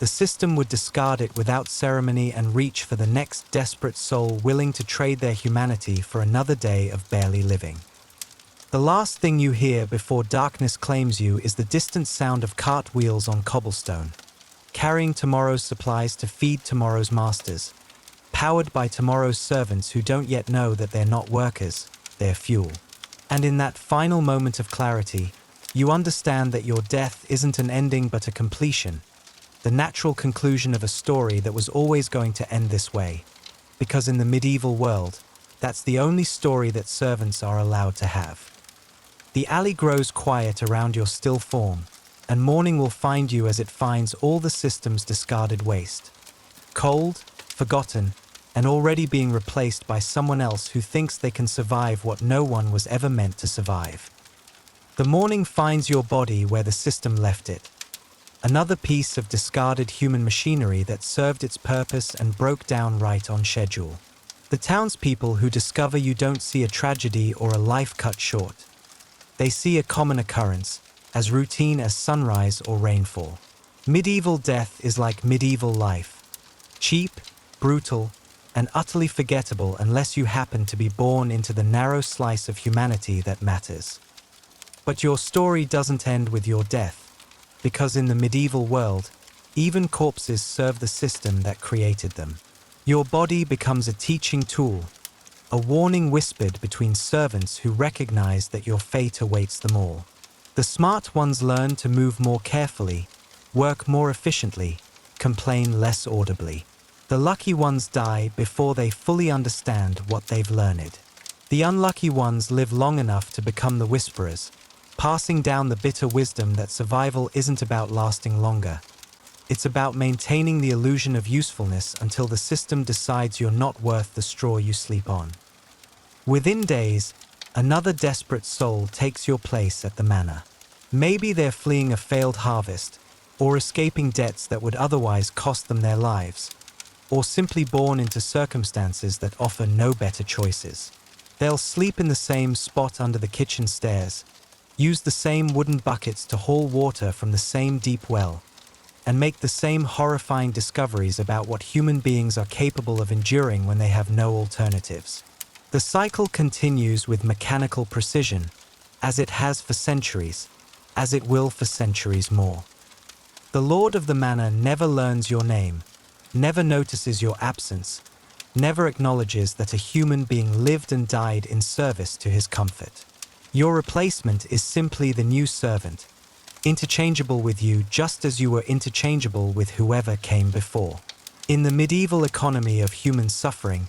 the system would discard it without ceremony and reach for the next desperate soul willing to trade their humanity for another day of barely living. The last thing you hear before darkness claims you is the distant sound of cartwheels on cobblestone, carrying tomorrow's supplies to feed tomorrow's masters, powered by tomorrow's servants who don't yet know that they're not workers, they're fuel. And in that final moment of clarity, you understand that your death isn't an ending but a completion, the natural conclusion of a story that was always going to end this way, because in the medieval world, that's the only story that servants are allowed to have. The alley grows quiet around your still form, and morning will find you as it finds all the system's discarded waste. Cold, forgotten, and already being replaced by someone else who thinks they can survive what no one was ever meant to survive. The morning finds your body where the system left it. Another piece of discarded human machinery that served its purpose and broke down right on schedule. The townspeople who discover you don't see a tragedy or a life cut short. They see a common occurrence, as routine as sunrise or rainfall. Medieval death is like medieval life. Cheap, brutal, and utterly forgettable unless you happen to be born into the narrow slice of humanity that matters. But your story doesn't end with your death, because in the medieval world, even corpses serve the system that created them. Your body becomes a teaching tool, a warning whispered between servants who recognize that your fate awaits them all. The smart ones learn to move more carefully, work more efficiently, complain less audibly. The lucky ones die before they fully understand what they've learned. The unlucky ones live long enough to become the whisperers, passing down the bitter wisdom that survival isn't about lasting longer. It's about maintaining the illusion of usefulness until the system decides you're not worth the straw you sleep on. Within days, another desperate soul takes your place at the manor. Maybe they're fleeing a failed harvest, or escaping debts that would otherwise cost them their lives, or simply born into circumstances that offer no better choices. They'll sleep in the same spot under the kitchen stairs, use the same wooden buckets to haul water from the same deep well, and make the same horrifying discoveries about what human beings are capable of enduring when they have no alternatives. The cycle continues with mechanical precision, as it has for centuries, as it will for centuries more. The Lord of the Manor never learns your name, never notices your absence, never acknowledges that a human being lived and died in service to his comfort. Your replacement is simply the new servant, interchangeable with you just as you were interchangeable with whoever came before. In the medieval economy of human suffering,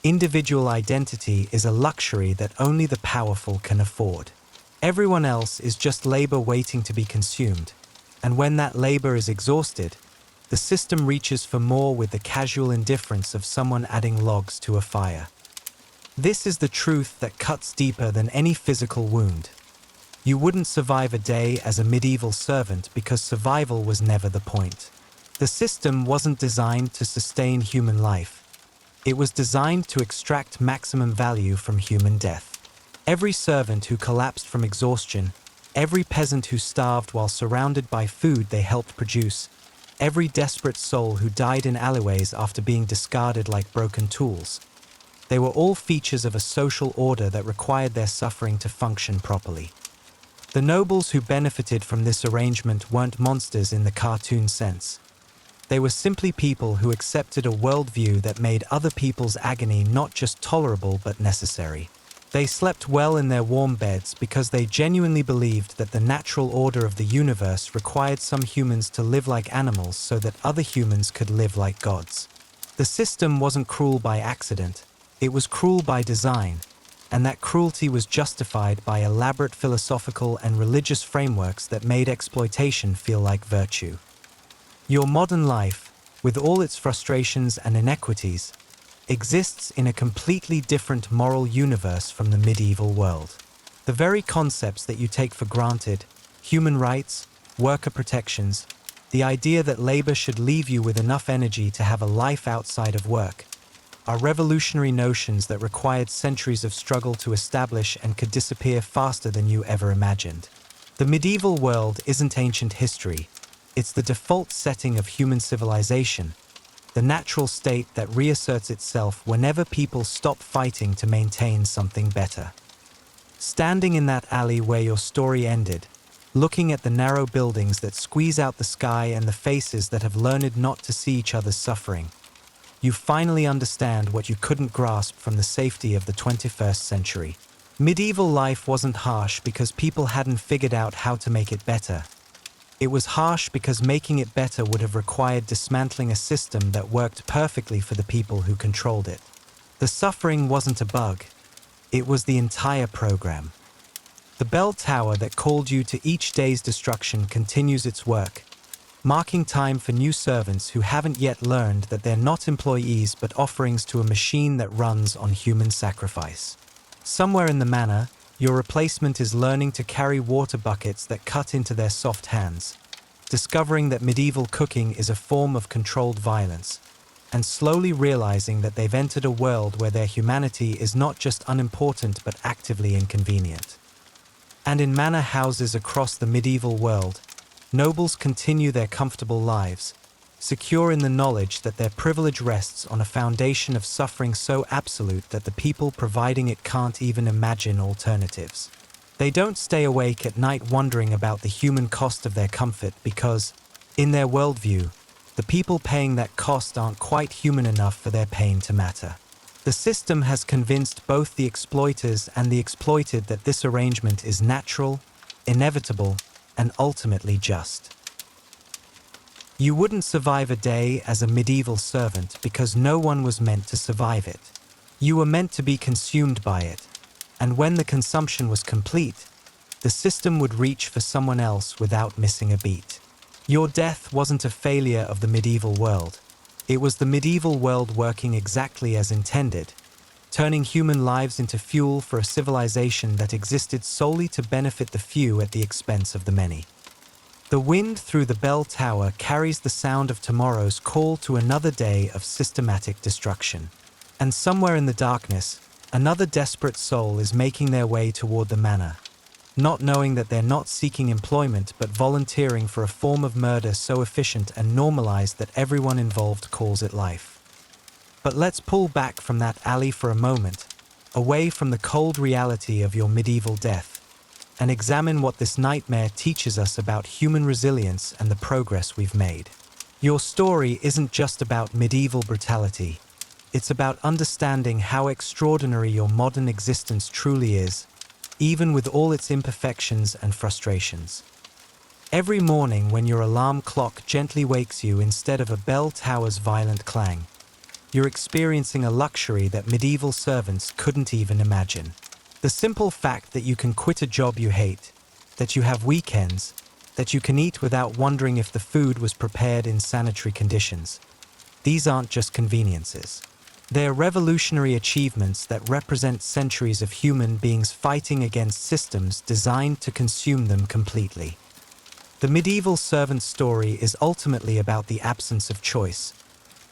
individual identity is a luxury that only the powerful can afford. Everyone else is just labor waiting to be consumed, and when that labor is exhausted, the system reaches for more with the casual indifference of someone adding logs to a fire. This is the truth that cuts deeper than any physical wound. You wouldn't survive a day as a medieval servant because survival was never the point. The system wasn't designed to sustain human life. It was designed to extract maximum value from human death. Every servant who collapsed from exhaustion, every peasant who starved while surrounded by food they helped produce, every desperate soul who died in alleyways after being discarded like broken tools. They were all features of a social order that required their suffering to function properly. The nobles who benefited from this arrangement weren't monsters in the cartoon sense. They were simply people who accepted a worldview that made other people's agony not just tolerable but necessary. They slept well in their warm beds because they genuinely believed that the natural order of the universe required some humans to live like animals so that other humans could live like gods. The system wasn't cruel by accident, it was cruel by design, and that cruelty was justified by elaborate philosophical and religious frameworks that made exploitation feel like virtue. Your modern life, with all its frustrations and inequities, exists in a completely different moral universe from the medieval world. The very concepts that you take for granted, human rights, worker protections, the idea that labor should leave you with enough energy to have a life outside of work, are revolutionary notions that required centuries of struggle to establish and could disappear faster than you ever imagined. The medieval world isn't ancient history. It's the default setting of human civilization, the natural state that reasserts itself whenever people stop fighting to maintain something better. Standing in that alley where your story ended, looking at the narrow buildings that squeeze out the sky and the faces that have learned not to see each other's suffering, you finally understand what you couldn't grasp from the safety of the 21st century. Medieval life wasn't harsh because people hadn't figured out how to make it better. It was harsh because making it better would have required dismantling a system that worked perfectly for the people who controlled it. The suffering wasn't a bug. It was the entire program. The bell tower that called you to each day's destruction continues its work, marking time for new servants who haven't yet learned that they're not employees but offerings to a machine that runs on human sacrifice. Somewhere in the manor, your replacement is learning to carry water buckets that cut into their soft hands, discovering that medieval cooking is a form of controlled violence, and slowly realizing that they've entered a world where their humanity is not just unimportant but actively inconvenient. And in manor houses across the medieval world, nobles continue their comfortable lives, secure in the knowledge that their privilege rests on a foundation of suffering so absolute that the people providing it can't even imagine alternatives. They don't stay awake at night wondering about the human cost of their comfort because, in their worldview, the people paying that cost aren't quite human enough for their pain to matter. The system has convinced both the exploiters and the exploited that this arrangement is natural, inevitable, and ultimately just. You wouldn't survive a day as a medieval servant because no one was meant to survive it. You were meant to be consumed by it, and when the consumption was complete, the system would reach for someone else without missing a beat. Your death wasn't a failure of the medieval world. It was the medieval world working exactly as intended, turning human lives into fuel for a civilization that existed solely to benefit the few at the expense of the many. The wind through the bell tower carries the sound of tomorrow's call to another day of systematic destruction. And somewhere in the darkness, another desperate soul is making their way toward the manor, not knowing that they're not seeking employment but volunteering for a form of murder so efficient and normalized that everyone involved calls it life. But let's pull back from that alley for a moment, away from the cold reality of your medieval death, and examine what this nightmare teaches us about human resilience and the progress we've made. Your story isn't just about medieval brutality. It's about understanding how extraordinary your modern existence truly is, even with all its imperfections and frustrations. Every morning when your alarm clock gently wakes you instead of a bell tower's violent clang, you're experiencing a luxury that medieval servants couldn't even imagine. The simple fact that you can quit a job you hate, that you have weekends, that you can eat without wondering if the food was prepared in sanitary conditions. These aren't just conveniences. They're revolutionary achievements that represent centuries of human beings fighting against systems designed to consume them completely. The medieval servant story is ultimately about the absence of choice,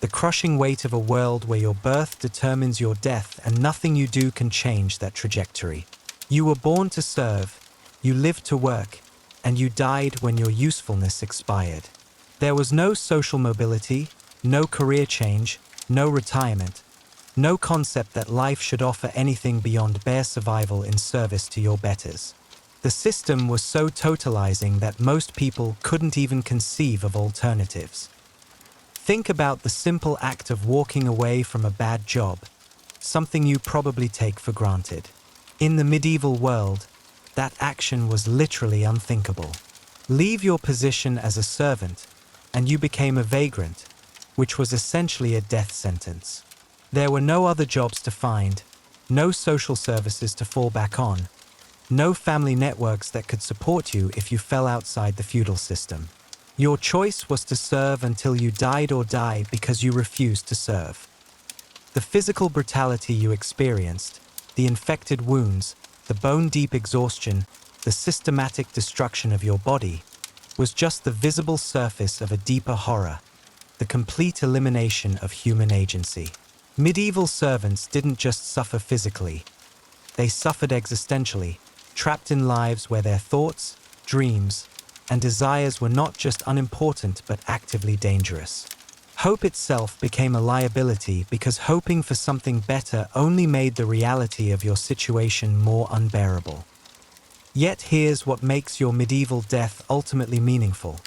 the crushing weight of a world where your birth determines your death and nothing you do can change that trajectory. You were born to serve, you lived to work, and you died when your usefulness expired. There was no social mobility, no career change, no retirement, no concept that life should offer anything beyond bare survival in service to your betters. The system was so totalizing that most people couldn't even conceive of alternatives. Think about the simple act of walking away from a bad job, something you probably take for granted. In the medieval world, that action was literally unthinkable. Leave your position as a servant, and you became a vagrant, which was essentially a death sentence. There were no other jobs to find, no social services to fall back on, no family networks that could support you if you fell outside the feudal system. Your choice was to serve until you died or die because you refused to serve. The physical brutality you experienced, the infected wounds, the bone-deep exhaustion, the systematic destruction of your body, was just the visible surface of a deeper horror, the complete elimination of human agency. Medieval servants didn't just suffer physically. They suffered existentially, trapped in lives where their thoughts, dreams, and desires were not just unimportant but actively dangerous. Hope itself became a liability because hoping for something better only made the reality of your situation more unbearable. Yet here's what makes your medieval death ultimately meaningful.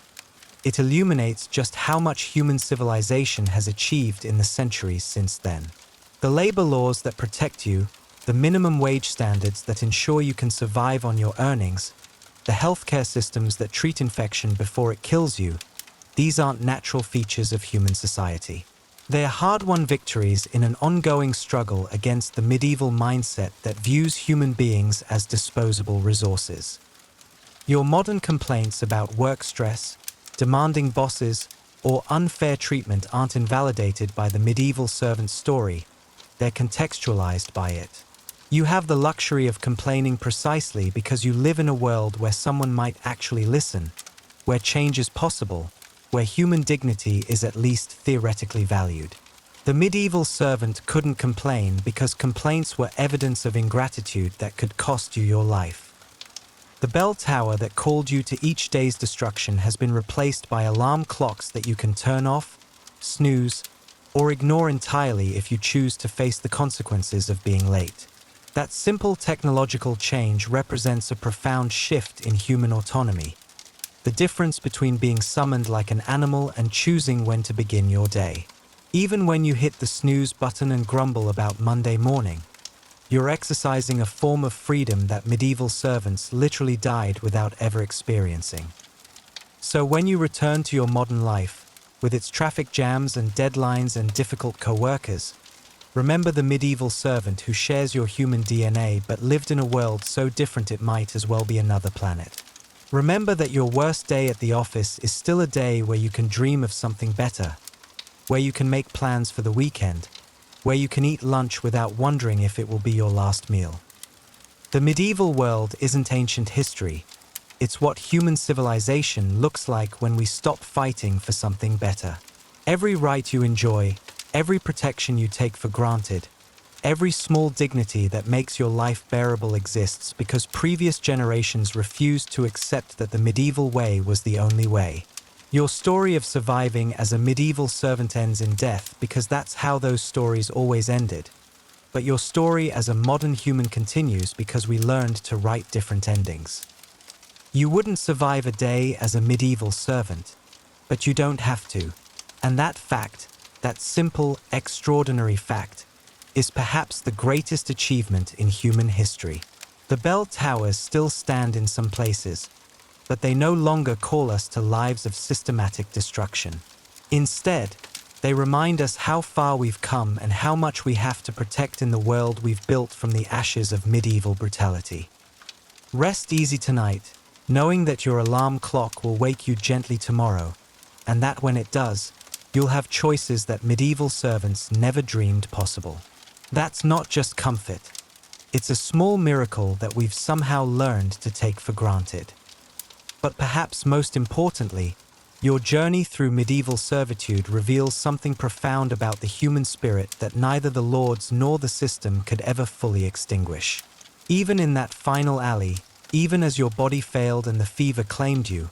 It illuminates just how much human civilization has achieved in the centuries since then. The labor laws that protect you, the minimum wage standards that ensure you can survive on your earnings, the healthcare systems that treat infection before it kills you, these aren't natural features of human society. They are hard-won victories in an ongoing struggle against the medieval mindset that views human beings as disposable resources. Your modern complaints about work stress, demanding bosses, or unfair treatment aren't invalidated by the medieval servant story, they're contextualized by it. You have the luxury of complaining precisely because you live in a world where someone might actually listen, where change is possible, where human dignity is at least theoretically valued. The medieval servant couldn't complain because complaints were evidence of ingratitude that could cost you your life. The bell tower that called you to each day's destruction has been replaced by alarm clocks that you can turn off, snooze, or ignore entirely if you choose to face the consequences of being late. That simple technological change represents a profound shift in human autonomy, the difference between being summoned like an animal and choosing when to begin your day. Even when you hit the snooze button and grumble about Monday morning, you're exercising a form of freedom that medieval servants literally died without ever experiencing. So when you return to your modern life, with its traffic jams and deadlines and difficult co-workers, remember the medieval servant who shares your human DNA but lived in a world so different it might as well be another planet. Remember that your worst day at the office is still a day where you can dream of something better, where you can make plans for the weekend, where you can eat lunch without wondering if it will be your last meal. The medieval world isn't ancient history. It's what human civilization looks like when we stop fighting for something better. Every right you enjoy, every protection you take for granted, every small dignity that makes your life bearable exists because previous generations refused to accept that the medieval way was the only way. Your story of surviving as a medieval servant ends in death because that's how those stories always ended. But your story as a modern human continues because we learned to write different endings. You wouldn't survive a day as a medieval servant, but you don't have to. And that fact, that simple, extraordinary fact, is perhaps the greatest achievement in human history. The bell towers still stand in some places, but they no longer call us to lives of systematic destruction. Instead, they remind us how far we've come and how much we have to protect in the world we've built from the ashes of medieval brutality. Rest easy tonight, knowing that your alarm clock will wake you gently tomorrow, and that when it does, you'll have choices that medieval servants never dreamed possible. That's not just comfort. It's a small miracle that we've somehow learned to take for granted. But perhaps most importantly, your journey through medieval servitude reveals something profound about the human spirit that neither the lords nor the system could ever fully extinguish. Even in that final alley, even as your body failed and the fever claimed you,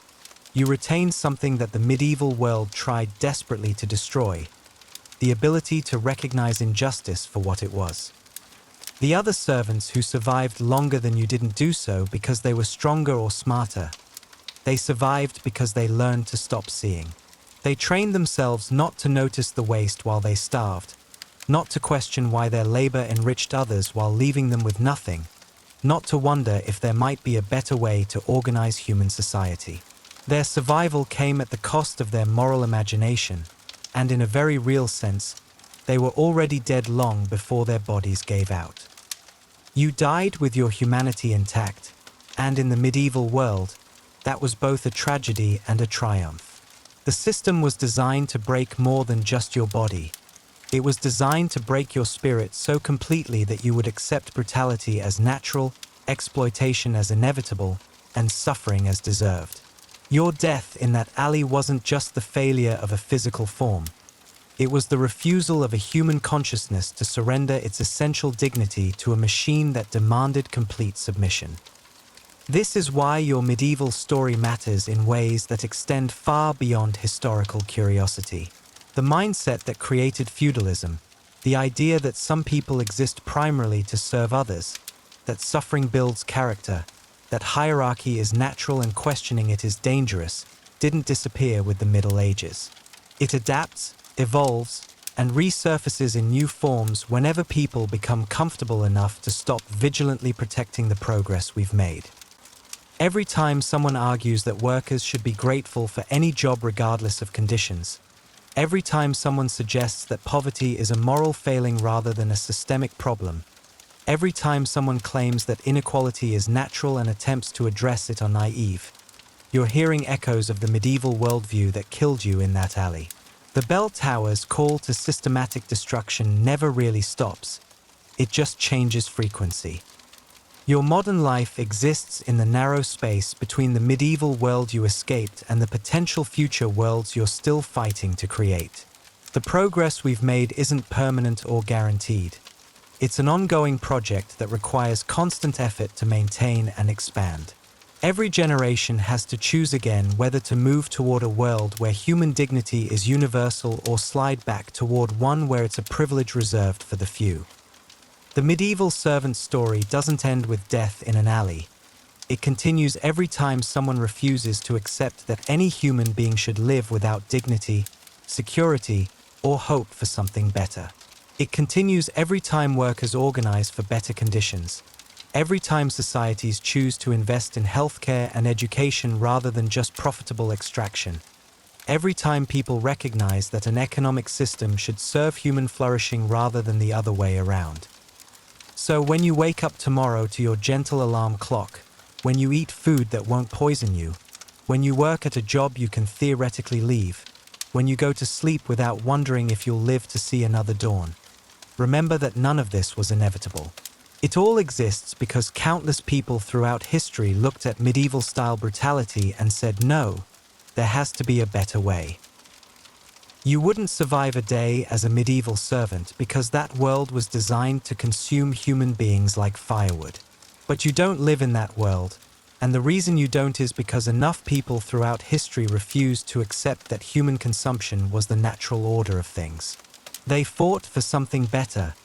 you retained something that the medieval world tried desperately to destroy: the ability to recognize injustice for what it was. The other servants who survived longer than you didn't do so because they were stronger or smarter. They survived because they learned to stop seeing. They trained themselves not to notice the waste while they starved, not to question why their labor enriched others while leaving them with nothing, not to wonder if there might be a better way to organize human society. Their survival came at the cost of their moral imagination, and in a very real sense, they were already dead long before their bodies gave out. You died with your humanity intact, and in the medieval world, that was both a tragedy and a triumph. The system was designed to break more than just your body. It was designed to break your spirit so completely that you would accept brutality as natural, exploitation as inevitable, and suffering as deserved. Your death in that alley wasn't just the failure of a physical form. It was the refusal of a human consciousness to surrender its essential dignity to a machine that demanded complete submission. This is why your medieval story matters in ways that extend far beyond historical curiosity. The mindset that created feudalism, the idea that some people exist primarily to serve others, that suffering builds character, that hierarchy is natural and questioning it is dangerous, didn't disappear with the Middle Ages. It adapts, evolves, and resurfaces in new forms whenever people become comfortable enough to stop vigilantly protecting the progress we've made. Every time someone argues that workers should be grateful for any job regardless of conditions, every time someone suggests that poverty is a moral failing rather than a systemic problem, every time someone claims that inequality is natural and attempts to address it are naive, You're hearing echoes of the medieval worldview that killed you in that alley. The bell tower's call to systematic destruction never really stops. It just changes frequency. Your modern life exists in the narrow space between the medieval world you escaped and the potential future worlds you're still fighting to create. The progress we've made isn't permanent or guaranteed. It's an ongoing project that requires constant effort to maintain and expand. Every generation has to choose again whether to move toward a world where human dignity is universal or slide back toward one where it's a privilege reserved for the few. The medieval servant story doesn't end with death in an alley. It continues every time someone refuses to accept that any human being should live without dignity, security, or hope for something better. It continues every time workers organize for better conditions, every time societies choose to invest in healthcare and education rather than just profitable extraction, every time people recognize that an economic system should serve human flourishing rather than the other way around. So when you wake up tomorrow to your gentle alarm clock, when you eat food that won't poison you, when you work at a job you can theoretically leave, when you go to sleep without wondering if you'll live to see another dawn, remember that none of this was inevitable. It all exists because countless people throughout history looked at medieval-style brutality and said, no, there has to be a better way. You wouldn't survive a day as a medieval servant because that world was designed to consume human beings like firewood. But you don't live in that world, and the reason you don't is because enough people throughout history refused to accept that human consumption was the natural order of things. They fought for something better,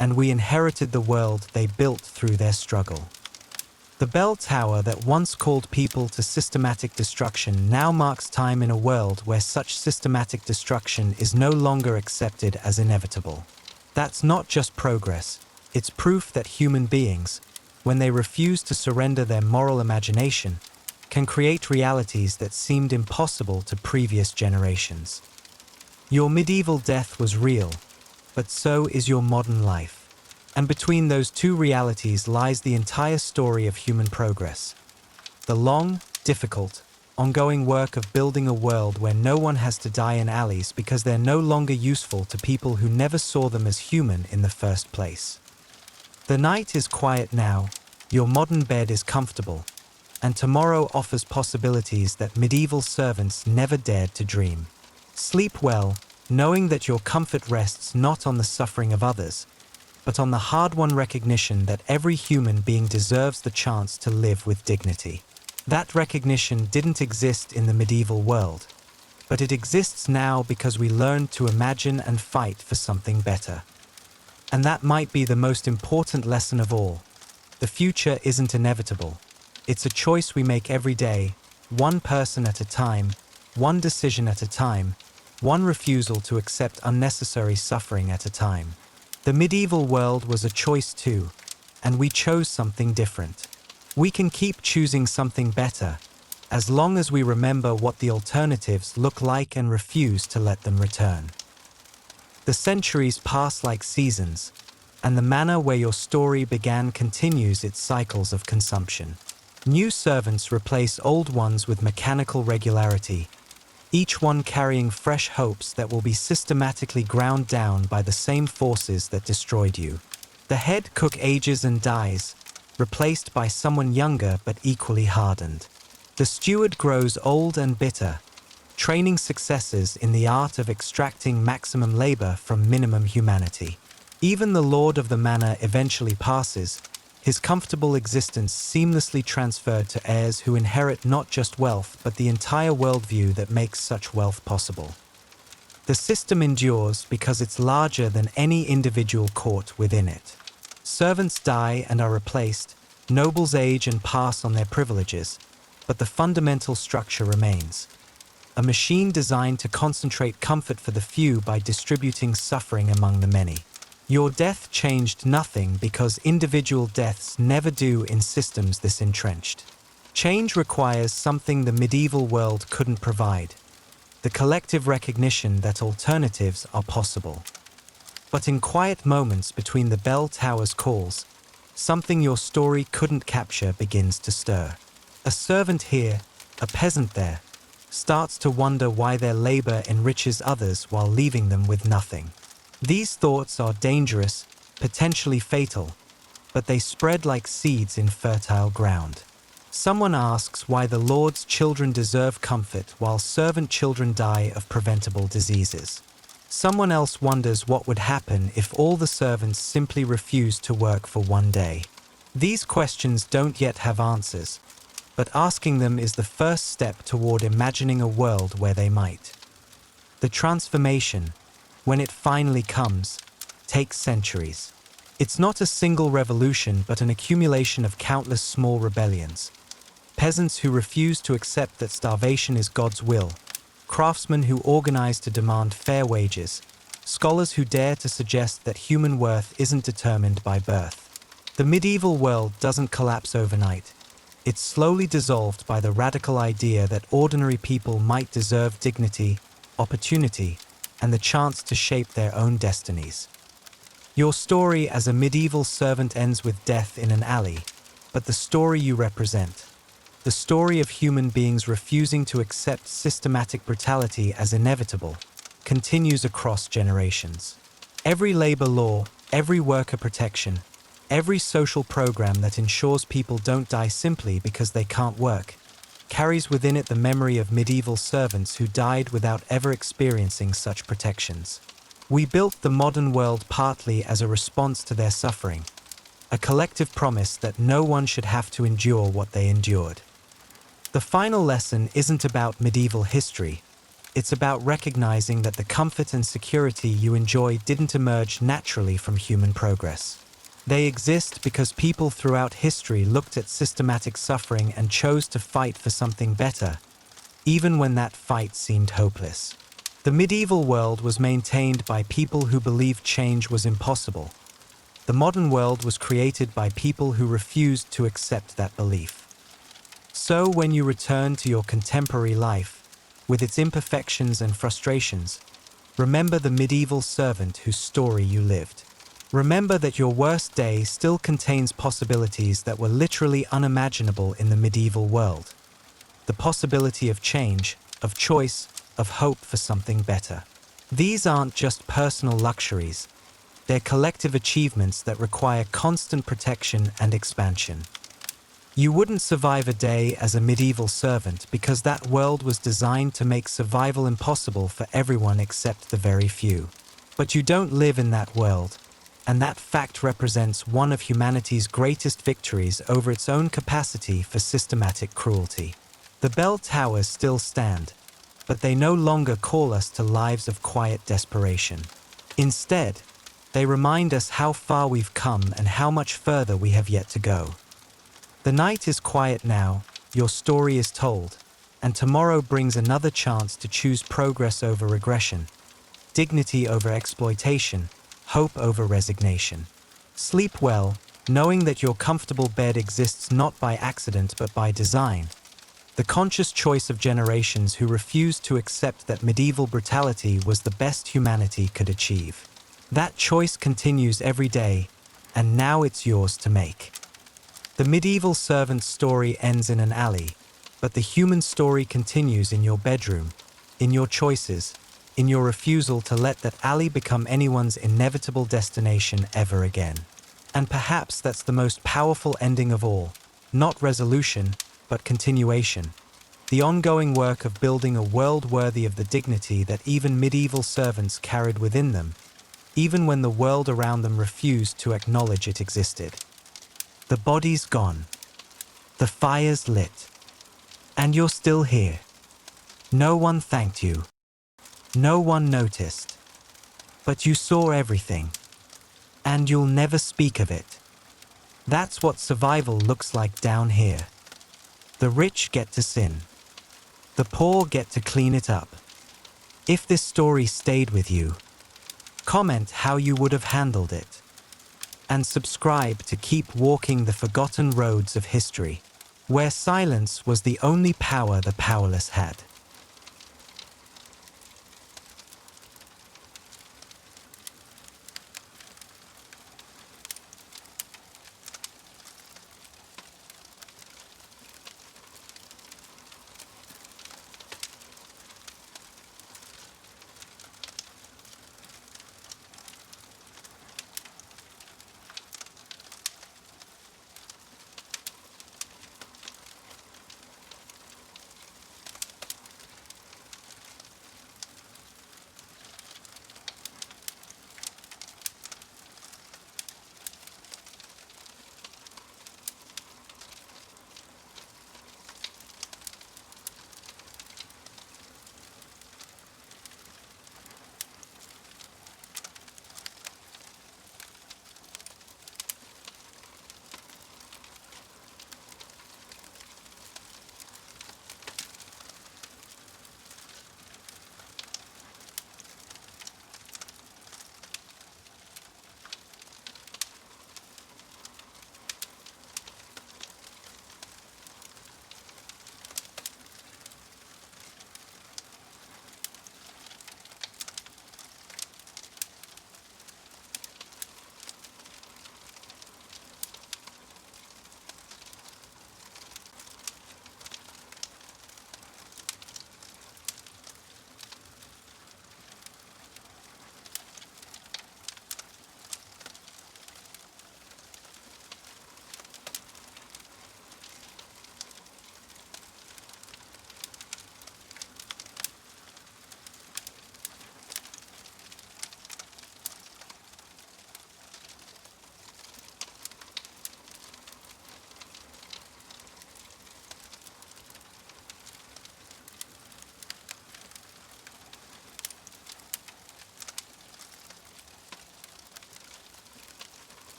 and we inherited the world they built through their struggle. The bell tower that once called people to systematic destruction now marks time in a world where such systematic destruction is no longer accepted as inevitable. That's not just progress, it's proof that human beings, when they refuse to surrender their moral imagination, can create realities that seemed impossible to previous generations. Your medieval death was real, but so is your modern life. And between those two realities lies the entire story of human progress. The long, difficult, ongoing work of building a world where no one has to die in alleys because they're no longer useful to people who never saw them as human in the first place. The night is quiet now, your modern bed is comfortable, and tomorrow offers possibilities that medieval servants never dared to dream. Sleep well, knowing that your comfort rests not on the suffering of others, but on the hard-won recognition that every human being deserves the chance to live with dignity. That recognition didn't exist in the medieval world, but it exists now because we learned to imagine and fight for something better. And that might be the most important lesson of all. The future isn't inevitable. It's a choice we make every day, one person at a time, one decision at a time, one refusal to accept unnecessary suffering at a time. The medieval world was a choice too, and we chose something different. We can keep choosing something better, as long as we remember what the alternatives look like and refuse to let them return. The centuries pass like seasons, and the manner where your story began continues its cycles of consumption. New servants replace old ones with mechanical regularity, each one carrying fresh hopes that will be systematically ground down by the same forces that destroyed you. The head cook ages and dies, replaced by someone younger but equally hardened. The steward grows old and bitter, training successors in the art of extracting maximum labor from minimum humanity. Even the lord of the manor eventually passes, his comfortable existence seamlessly transferred to heirs who inherit not just wealth but the entire worldview that makes such wealth possible. The system endures because it's larger than any individual caught within it. Servants die and are replaced, nobles age and pass on their privileges, but the fundamental structure remains. A machine designed to concentrate comfort for the few by distributing suffering among the many. Your death changed nothing because individual deaths never do in systems this entrenched. Change requires something the medieval world couldn't provide: the collective recognition that alternatives are possible. But in quiet moments between the bell tower's calls, something your story couldn't capture begins to stir. A servant here, a peasant there, starts to wonder why their labor enriches others while leaving them with nothing. These thoughts are dangerous, potentially fatal, but they spread like seeds in fertile ground. Someone asks why the Lord's children deserve comfort while servant children die of preventable diseases. Someone else wonders what would happen if all the servants simply refused to work for one day. These questions don't yet have answers, but asking them is the first step toward imagining a world where they might. The transformation, when it finally comes, takes centuries. It's not a single revolution but an accumulation of countless small rebellions. Peasants who refuse to accept that starvation is God's will, craftsmen who organize to demand fair wages, scholars who dare to suggest that human worth isn't determined by birth. The medieval world doesn't collapse overnight. It's slowly dissolved by the radical idea that ordinary people might deserve dignity, opportunity, and the chance to shape their own destinies. Your story as a medieval servant ends with death in an alley, but the story you represent, the story of human beings refusing to accept systematic brutality as inevitable, continues across generations. Every labor law, every worker protection, every social program that ensures people don't die simply because they can't work, carries within it the memory of medieval servants who died without ever experiencing such protections. We built the modern world partly as a response to their suffering, a collective promise that no one should have to endure what they endured. The final lesson isn't about medieval history. It's about recognizing that the comfort and security you enjoy didn't emerge naturally from human progress. They exist because people throughout history looked at systematic suffering and chose to fight for something better, even when that fight seemed hopeless. The medieval world was maintained by people who believed change was impossible. The modern world was created by people who refused to accept that belief. So when you return to your contemporary life, with its imperfections and frustrations, remember the medieval servant whose story you lived. Remember that your worst day still contains possibilities that were literally unimaginable in the medieval world. The possibility of change, of choice, of hope for something better. These aren't just personal luxuries. They're collective achievements that require constant protection and expansion. You wouldn't survive a day as a medieval servant because that world was designed to make survival impossible for everyone except the very few. But you don't live in that world, and that fact represents one of humanity's greatest victories over its own capacity for systematic cruelty. The bell towers still stand, but they no longer call us to lives of quiet desperation. Instead, they remind us how far we've come and how much further we have yet to go. The night is quiet now, your story is told, and tomorrow brings another chance to choose progress over regression, dignity over exploitation, hope over resignation. Sleep well, knowing that your comfortable bed exists not by accident but by design. The conscious choice of generations who refused to accept that medieval brutality was the best humanity could achieve. That choice continues every day, and now it's yours to make. The medieval servant's story ends in an alley, but the human story continues in your bedroom, in your choices, in your refusal to let that alley become anyone's inevitable destination ever again. And perhaps that's the most powerful ending of all, not resolution, but continuation. The ongoing work of building a world worthy of the dignity that even medieval servants carried within them, even when the world around them refused to acknowledge it existed. The body's gone. The fire's lit. And you're still here. No one thanked you. No one noticed. But you saw everything. And you'll never speak of it. That's what survival looks like down here. The rich get to sin. The poor get to clean it up. If this story stayed with you, comment how you would have handled it. And subscribe to keep walking the forgotten roads of history, where silence was the only power the powerless had.